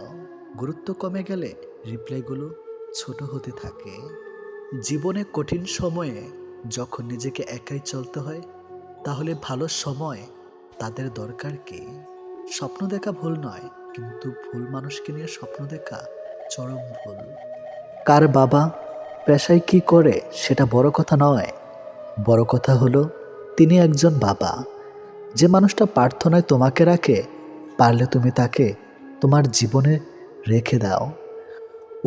গুরুত্ব কমে গেলে রিপ্লাইগুলো ছোট হতে থাকে। জীবনে কঠিন সময়ে যখন নিজেকে একাই চলতে হয়, তাহলে ভালো সময় তাদের দরকার কি? স্বপ্ন দেখা ভুল নয়, কিন্তু ভুল মানুষকে নিয়ে স্বপ্ন দেখা চরম ভুল। কার বাবা পেশায় কি করে সেটা বড় কথা নয়, বড় কথা হলো তিনি একজন বাবা। যে মানুষটা প্রার্থনায় তোমাকে রাখে, পারলে তুমি তাকে তোমার জীবনে রেখে দাও।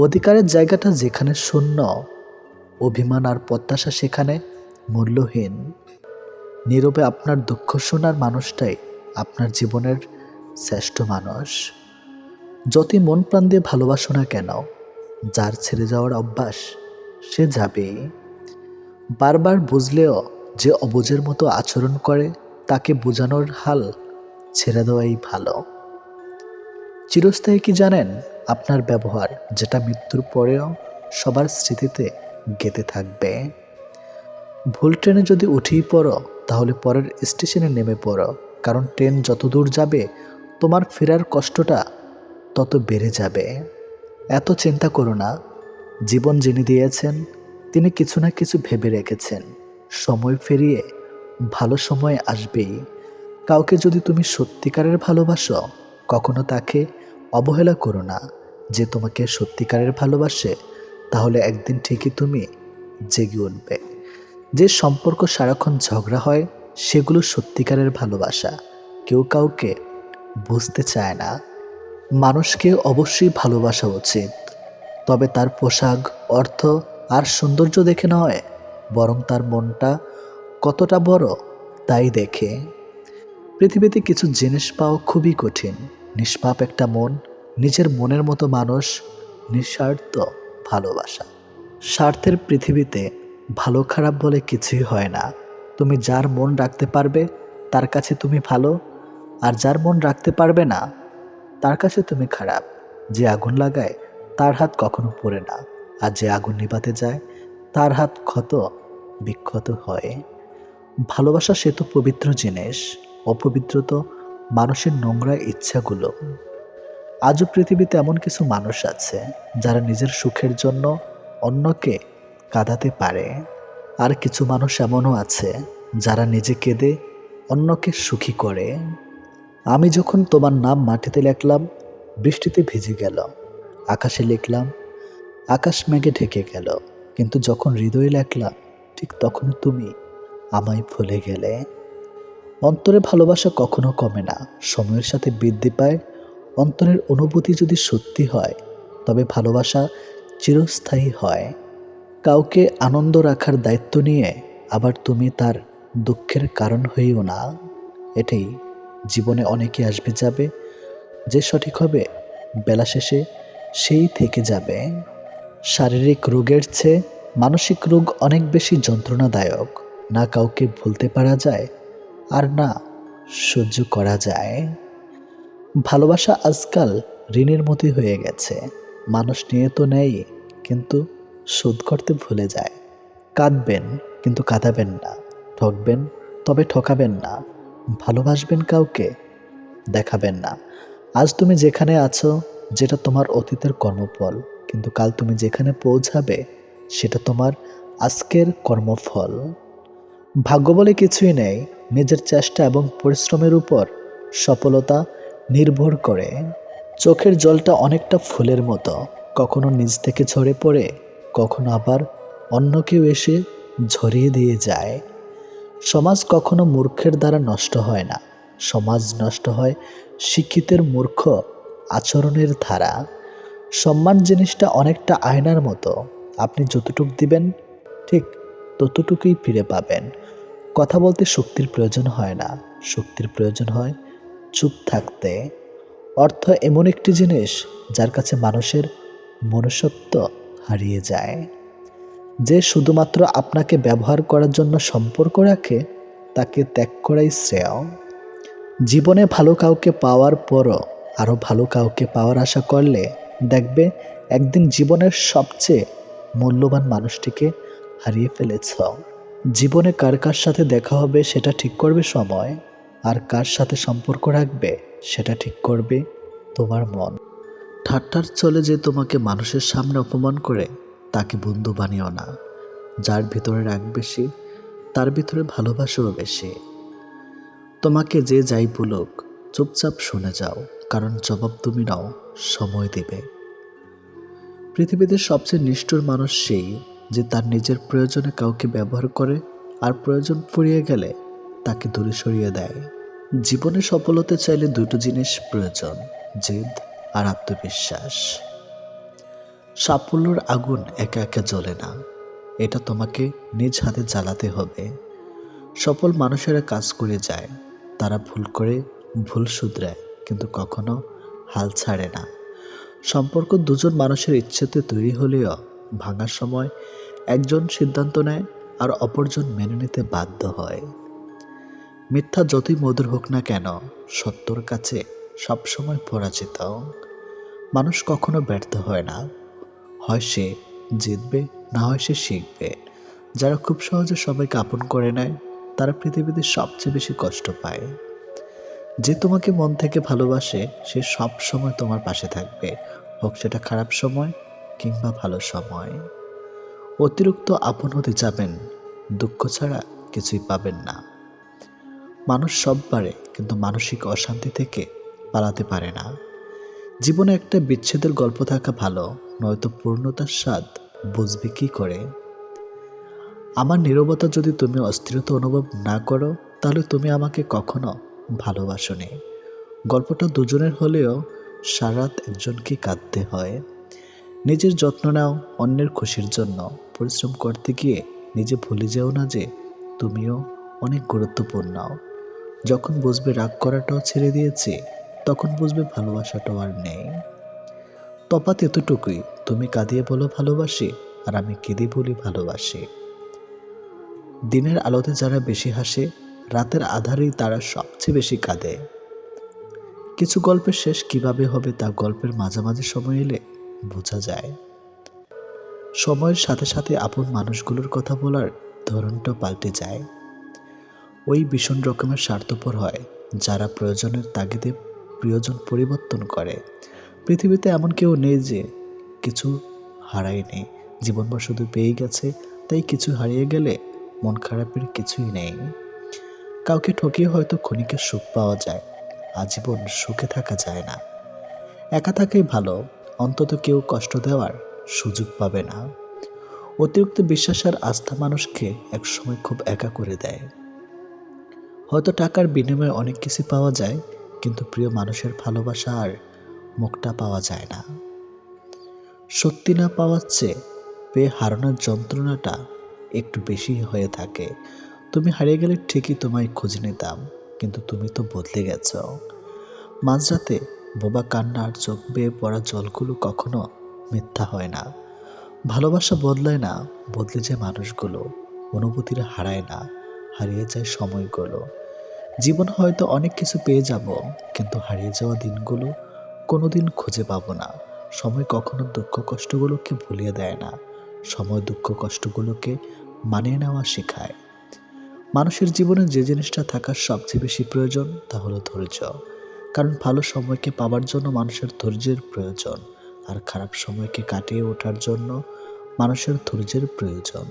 অধিকারের জায়গাটা যেখানে শূন্য, অভিমান আর প্রত্যাশা সেখানে মূল্যহীন। নীরবে আপনার দুঃখ শোনার মানুষটাই আপনার জীবনের শ্রেষ্ঠ মানুষ। যতই মন প্রাণ দিয়ে ভালোবাসো না কেন, যার ছেড়ে যাওয়ার অভ্যাস সে যাবেই। বারবার বুঝলেও যে অবুঝের মতো আচরণ করে, তাকে বোঝানোর হাল ছেড়ে দেওয়াই ভালো। চিরস্থায়ী কি জানেন? আপনার ব্যবহার, যেটা মৃত্যুর পরেও সবার স্মৃতিতে গেঁথে থাকবে। ভুল ট্রেনে যদি উঠেই পড়ো, তাহলে পরের স্টেশনে নেমে পড়ো, কারণ ট্রেন যত দূর যাবে তোমার ফেরার কষ্টটা তত বেড়ে যাবে। এত চিন্তা করো না। জীবন যিনি দিয়েছেন তিনি কিছু না কিছু ভেবে রেখেছেন। সময় ফিরিয়ে ভালো সময় আসবেই। কাউকে যদি তুমি সত্যিকারের ভালোবাসো, কখনো তাকে অবহেলা করো না। যে তোমাকে সত্যিকারের ভালোবাসে, তাহলে একদিন ঠিকই তুমি জেগে উঠবে। যে সম্পর্ক সারাক্ষণ ঝগড়া হয়, সেগুলো সত্যিকারের ভালোবাসা। কেউ কাউকে বুঝতে চায় না। মানুষকে অবশ্যই ভালোবাসা উচিত, তবে তার পোশাক, অর্থ আর সৌন্দর্য দেখে নয়, বরং তার মনটা কতটা বড় তাই দেখে। পৃথিবীতে কিছু জিনিস পাওয়া খুবই কঠিন। নিষ্পাপ একটা মন, নিজের মনের মতো মানুষ, নিঃস্বার্থ ভালোবাসা। স্বার্থের পৃথিবীতে ভালো খারাপ বলে কিছুই হয় না। তুমি যার মন রাখতে পারবে তার কাছে তুমি ভালো, আর যার মন রাখতে পারবে না তার কাছে তুমি খারাপ। যে আগুন লাগায় তার হাত কখনো পড়ে না, আর যে আগুন নিভাতে যায় তার হাত ক্ষত বিক্ষত হয়। ভালোবাসা সে তো পবিত্র জিনিস, অপবিত্র তো মানুষের নোংরা ইচ্ছাগুলো। আজও পৃথিবীতে এমন কিছু মানুষ আছে যারা নিজের সুখের জন্য অন্যকে কাঁদাতে পারে, আর কিছু মানুষ এমনও আছে যারা নিজে কেঁদে অন্যকে সুখী করে। আমি যখন তোমার নাম মাটিতে লিখলাম, বৃষ্টিতে ভিজে গেল। আকাশে লিখলাম, আকাশ মেঘে ঢেকে গেল। কিন্তু যখন হৃদয়ে লিখলাম, ঠিক তখনই তুমি আমায় ভুলে গেলে। অন্তরে ভালোবাসা কখনো কমে না, সময়ের সাথে বৃদ্ধি পায়। অন্তরের অনুভূতি যদি সত্যি হয়, তবে ভালোবাসা চিরস্থায়ী হয়। কাউকে আনন্দ রাখার দায়িত্ব নিয়ে আবার তুমি তার দুঃখের কারণ হইও না। এটাই, জীবনে অনেকে আসবে যাবে, যে সঠিক হবে বেলা শেষে সেই থেকে যাবে। শারীরিক রোগের চেয়ে মানসিক রোগ অনেক বেশি যন্ত্রণাদায়ক। না কাউকে ভুলতে পারা যায়, আর না সহ্য করা যায়। ভালোবাসা আজকাল ঋণের মতোই হয়ে গেছে। মানুষ নিয়ে তো নেয়, কিন্তু শোধ করতে ভুলে যায়। কাঁদবেন কিন্তু কাঁদাবেন না, ঠকবেন তবে ঠকাবেন না, ভালোবাসবেন কাউকে দেখাবেন না। আজ তুমি যেখানে আছো, যেটা তোমার অতীতের কর্মফল, কিন্তু কাল তুমি যেখানে পৌঁছাবে সেটা তোমার আজকের কর্মফল। ভাগ্য বলে কিছুই নেই, নিজের চেষ্টা এবং পরিশ্রমের উপর সফলতা নির্ভর করে। চোখের জলটা অনেকটা ফুলের মতো, কখনো নিজ থেকে ঝরে পড়ে, কখনো আবার অন্য কেউ এসে ঝরিয়ে দিয়ে যায়। সমাজ কখনো মূর্খের দ্বারা নষ্ট হয় না, সমাজ নষ্ট হয় শিক্ষিতের মূর্খ আচরণের ধারা। সম্মান জিনিসটা অনেকটা আয়নার মতো, আপনি যতটুক দিবেন ঠিক ততটুকুই ফিরে পাবেন। কথা বলতে শক্তির প্রয়োজন হয় না, শক্তির প্রয়োজন হয় চুপ থাকতে। অর্থ এমন একটি জিনিস যার কাছে মানুষের মনুষ্যত্ব হারিয়ে যায়। যে শুধুমাত্র আপনাকে ব্যবহার করার জন্য সম্পর্ক রাখে, তাকে ত্যাগ করাই শ্রেয়। জীবনে ভালো কাউকে পাওয়ার পরও আরও ভালো কাউকে পাওয়ার আশা করলে দেখবে একদিন জীবনের সবচেয়ে মূল্যবান মানুষটিকে হারিয়ে ফেলেছ। জীবনে কার কার সাথে দেখা হবে সেটা ঠিক করবে সময়, আর কার সাথে সম্পর্ক রাখবে সেটা ঠিক করবে তোমার মন। ঠাট্টার চলে যে তোমাকে মানুষের সামনে অপমান করে, তাকে বন্ধু বানিও না। যার ভিতরে রাগ বেশি, তার ভিতরে ভালোবাসাও বেশি। তোমাকে যে যাই বলুক চুপচাপ শুনে যাও, কারণ জবাব তুমি নাও, সময় দেবে। পৃথিবীতে সবচেয়ে নিষ্ঠুর মানুষ সেই যে তার নিজের প্রয়োজনে কাউকে ব্যবহার করে, আর প্রয়োজন ফুরিয়ে গেলে তাকে দূরে সরিয়ে দেয়। জীবনে সফল হতে চাইলে দুটো জিনিস প্রয়োজন, জেদ আর আত্মবিশ্বাস। সাফল্যের আগুন একা একা জ্বলে না, এটা তোমাকে নিজ হাতে জ্বালাতে হবে। সফল মানুষেরা কাজ করে যায়, তারা ভুল করে ভুল শুধরায়, কিন্তু কখনো হাল ছাড়ে না। সম্পর্ক দুজন মানুষের ইচ্ছেতে তৈরি হলেও ভাঙার সময় একজন সিদ্ধান্ত নেয় আর অপরজন মেনে নিতে বাধ্য হয়। মিথ্যা যতই মধুর হোক না কেন, সত্যর কাছে সবসময় পরাজিত। মানুষ কখনো ব্যর্থ হয় না, হয় সে জিতবে, না হয় সে শিখবে। যারা খুব সহজে সবাইকে আপন করে নেয়, তারা পৃথিবীতে সবচেয়ে বেশি কষ্ট পায়। যে তোমাকে মন থেকে ভালোবাসে সে সব সময় তোমার পাশে থাকবে, হোক সেটা খারাপ সময় কিংবা ভালো সময়। অতিরিক্ত আপন হতে যাবেন, দুঃখ ছাড়া কিছুই পাবেন না। মানুষ সব পারে, কিন্তু মানসিক অশান্তি থেকে পালাতে পারে না। জীবনে একটা বিচ্ছেদের গল্প থাকা ভালো, নয়তো পূর্ণতার স্বাদ বুঝবে কি করে। আমার নীরবতা যদি তুমি অস্থিরতা অনুভব না করো, তাহলে তুমি আমাকে কখনো ভালোবাসোনি। গল্পটা দুজনের হলেও সারাত একজনকে কাঁদতে হয়। নিজের যত্ন নাও অন্যের খুশির জন্য, পরিশ্রম করতে গিয়ে নিজে ভুলে যেও না যে তুমিও অনেক গুরুত্বপূর্ণ। যখন বুঝবে রাগ করাটাও ছেড়ে দিয়েছে, তখন বুঝবে ভালোবাসাটাও আর নেই। তফাৎ এতটুকুই, তুমি কাঁদিয়ে বলো ভালোবাসি, আর আমি কেঁদে বলি ভালোবাসি। দিনের আলোতে যারা বেশি হাসে, রাতের আধারেই তারা সবচেয়ে বেশি কাঁদে। কিছু গল্পের শেষ কিভাবে হবে তা গল্পের মাঝামাঝি সময় এলে বোঝা যায়। সময়ের সাথে সাথে আপন মানুষগুলোর কথা বলার ধরনটা পাল্টে যায়। ওই ভীষণ রকমের স্বার্থপর হয় যারা প্রয়োজনের তাগিদে প্রিয়জন পরিবর্তন করে। পৃথিবীতে এমন কেউ নেই যে কিছু হারায়নি, জীবনভর শুধু পেয়ে গেছে। তাই কিছু হারিয়ে গেলে মন খারাপের কিছুই নেই। কাউকে ঠকিয়ে হয়তো ক্ষণিকের সুখ পাওয়া যায়, আজীবন সুখে থাকা যায় না। একা থাকাই ভালো, অন্তত কেউ কষ্ট দেওয়ার সুযোগ পাবে না। অতিরিক্ত বিশ্বাস আর আস্থা মানুষকে একসময় খুব একা করে দেয়। হয়তো টাকার বিনিময়ে অনেক কিছু পাওয়া যায়, কিন্তু প্রিয় মানুষের ভালোবাসা আর মুখটা পাওয়া যায় না। সত্যি না পাওয়ার চেয়ে পেয়ে হারানোর যন্ত্রণাটা একটু বেশি হয়ে থাকে। তুমি হারিয়ে গেলে ঠিকই তোমায় খুঁজে নিতাম, কিন্তু তুমি তো বদলে গেছো। মাঝরাতে বোবা কান্না আর চোখ বেয়ে পড়া জলগুলো কখনো মিথ্যা হয় না। ভালোবাসা বদলায় না, বদলে যায় মানুষগুলো। অনুভূতিরা হারায় না, হারিয়ে যায় সময়গুলো। জীবন হয়তো অনেক কিছু পেয়ে যাব, কিন্তু হারিয়ে যাওয়া দিনগুলো কোনোদিন খুঁজে পাবো না। সময় কখনো দুঃখ কষ্টগুলোকে ভুলিয়ে দেয় না, সময় দুঃখ কষ্টগুলোকে মানিয়ে নেওয়া শেখায়। মানুষের জীবনে যে জিনিসটা থাকার সবচেয়ে বেশি প্রয়োজন তা হলো ধৈর্য। কারণ ভালো সময়কে পাওয়ার জন্য মানুষের ধৈর্যের প্রয়োজন, আর খারাপ সময়কে কাটিয়ে ওঠার জন্য মানুষের ধৈর্যের প্রয়োজন।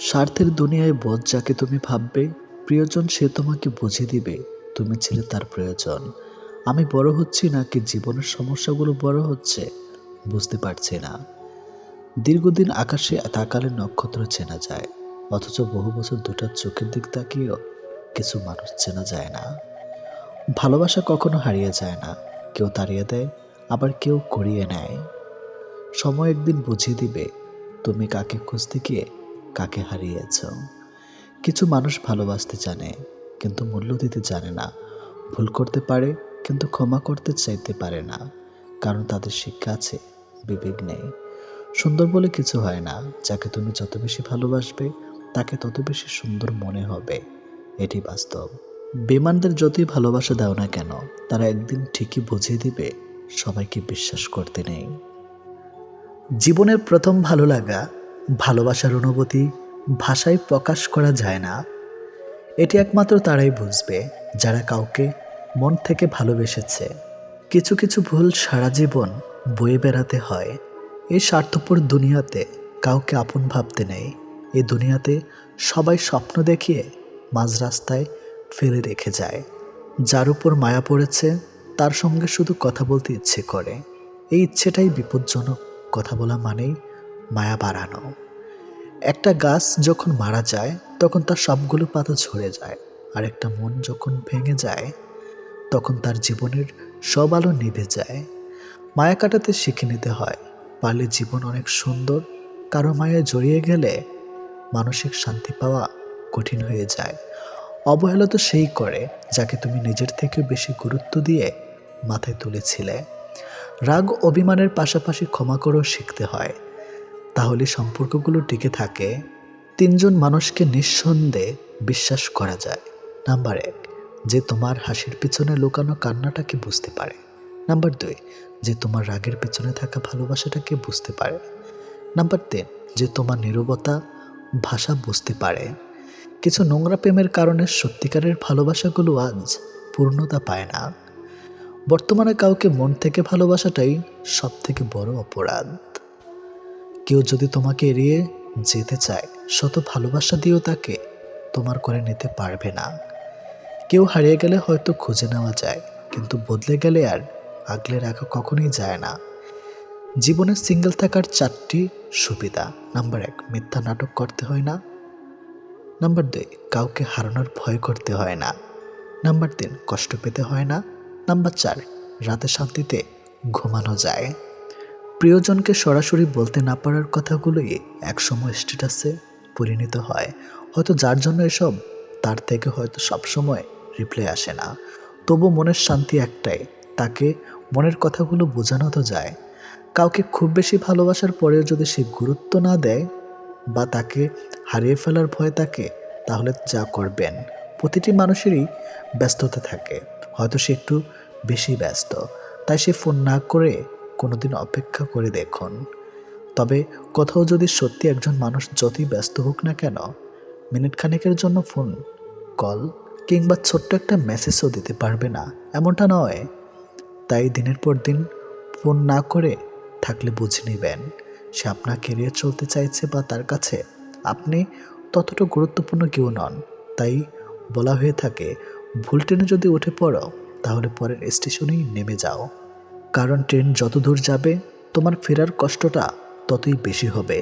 স্বার্থের দুনিয়ায় বোধ যাকে তুমি ভাববে প্রিয়জন, সে তোমাকে বুঝিয়ে দিবে তুমি ছিলে তার প্রয়োজন। আমি বড় হচ্ছি নাকি জীবনের সমস্যাগুলো বড় হচ্ছে বুঝতে পারছি না। দীর্ঘদিন আকাশে তাকালে নক্ষত্র চেনা যায়, অথচ বহু বছর দুটার চোখের দিক তাকিয়েও কিছু মানুষ চেনা যায় না। ভালোবাসা কখনো হারিয়ে যায় না, কেউ তাড়িয়ে দেয়, আবার কেউ করিয়ে নেয়। সময় একদিন বুঝিয়ে দিবে তুমি কাকে খুঁজতে গিয়ে কাকে হারিয়েছ। কিছু মানুষ ভালোবাসতে জানে কিন্তু মূল্য দিতে জানে না। ভুল করতে পারে কিন্তু ক্ষমা করতে চাইতে পারে না, কারণ তাদের শিক্ষা আছে, বিবেক নেই। সুন্দর বলে কিছু হয় না, যাকে তুমি যত বেশি ভালোবাসবে তাকে তত বেশি সুন্দর মনে হবে, এটি বাস্তব। বেঈমানদের যতই ভালোবাসা দাও না কেন, তারা একদিন ঠিকই বুঝিয়ে দিবে সবাইকে বিশ্বাস করতে নেই। জীবনের প্রথম ভালো লাগা, ভালোবাসার অনুভূতি ভাষায় প্রকাশ করা যায় না। এটি একমাত্র তারাই বুঝবে যারা কাউকে মন থেকে ভালোবেসেছে। কিছু কিছু ভুল সারা জীবন বয়ে বেড়াতে হয়। এই স্বার্থপর দুনিয়াতে কাউকে আপন ভাবতে নেই। এই দুনিয়াতে সবাই স্বপ্ন দেখিয়ে মাঝ রাস্তায় ফেলে রেখে যায়। যার উপর মায়া পড়েছে তার সঙ্গে শুধু কথা বলতে ইচ্ছে করে। এই ইচ্ছেটাই বিপজ্জনক। কথা বলা মানেই মায়া বাড়ানো। একটা গাছ যখন মারা যায় তখন তার সবগুলো পাতা ঝরে যায়, আর একটা মন যখন ভেঙে যায় তখন তার জীবনের সব আলো নিভে যায়। মায়া কাটাতে শিখে নিতে হয়, পারলে জীবন অনেক সুন্দর। কারো মায়ায় জড়িয়ে গেলে মানসিক শান্তি পাওয়া কঠিন হয়ে যায়। অবহেলা তো সেই করে যাকে তুমি নিজের থেকে বেশি গুরুত্ব দিয়ে মাথায় তুলেছিলে। রাগ অভিমানের পাশাপাশি ক্ষমা করেও শিখতে হয়, তাহলে সম্পর্কগুলো টিকে থাকে। 3জন মানুষকে নিঃসন্দেহে বিশ্বাস করা যায়। নাম্বার 1, যে তোমার হাসির পিছনে লুকানো কান্নাটাকে বুঝতে পারে। নাম্বার 2, যে তোমার রাগের পিছনে থাকা ভালোবাসাটাকে বুঝতে পারে। নাম্বার 3, যে তোমার নীরবতা ভাষা বুঝতে পারে। কিছু নোংরা প্রেমের কারণে সত্যিকারের ভালোবাসাগুলো আজ পূর্ণতা পায় না। বর্তমানে কাউকে মন থেকে ভালোবাসাটাই সব থেকে বড় অপরাধ। কেউ যদি তোমাকে এড়িয়ে যেতে চায়, শত ভালোবাসা দিয়েও তাকে তোমার করে নিতে পারবে না। কেউ হারিয়ে গেলে হয়তো খুঁজে নেওয়া যায়, কিন্তু বদলে গেলে আর আগলে রাখা কখনোই যায় না। জীবনে সিঙ্গেল থাকার 4টি সুবিধা। নাম্বার 1, মিথ্যা নাটক করতে হয় না। নাম্বার 2, কাউকে হারানোর ভয় করতে হয় না। নাম্বার 3, কষ্ট পেতে হয় না। নাম্বার 4, রাতে শান্তিতে ঘুমানো যায়। প্রিয়জনকে সরাসরি বলতে না পারার কথাগুলোই একসময় স্ট্যাটাসে পরিণত হয়। হয়তো যার জন্য এসব, তার থেকে হয়তো সবসময় রিপ্লাই আসে না। তবু মনের শান্তি একটাই, তাকে মনের কথাগুলো বোঝানো তো যায়। কাউকে খুব বেশি ভালোবাসার পরেও যদি সে গুরুত্ব না দেয় বা তাকে হারিয়ে ফেলার ভয় থাকে, তাহলে যা করবেন। প্রতিটি মানুষেরই ব্যস্ততা থাকে, হয়তো সে একটু বেশি ব্যস্ত, তাই সে ফোন না করে কোনোদিন অপেক্ষা করে দেখুন। তবে কোথাও যদি সত্যি একজন মানুষ যতই ব্যস্ত হোক না কেন, মিনিট খানেকের জন্য ফোন কল কিংবা ছোট্ট একটা মেসেজও দিতে পারবে না এমনটা নয়। তাই দিনের পর দিন ফোন না করে থাকলে বুঝে নেবেন সে আপনাকে এড়িয়ে চলতে চাইছে, বা তার কাছে আপনি ততটা গুরুত্বপূর্ণ কেউ নন। তাই বলা হয়ে থাকে, ভুল ট্রেনে যদি উঠে পড়ো তাহলে পরের স্টেশনেই নেমে যাও, কারণ ট্রেন যত দূর যাবে তোমার ফেরার কষ্টটা ততই বেশি হবে।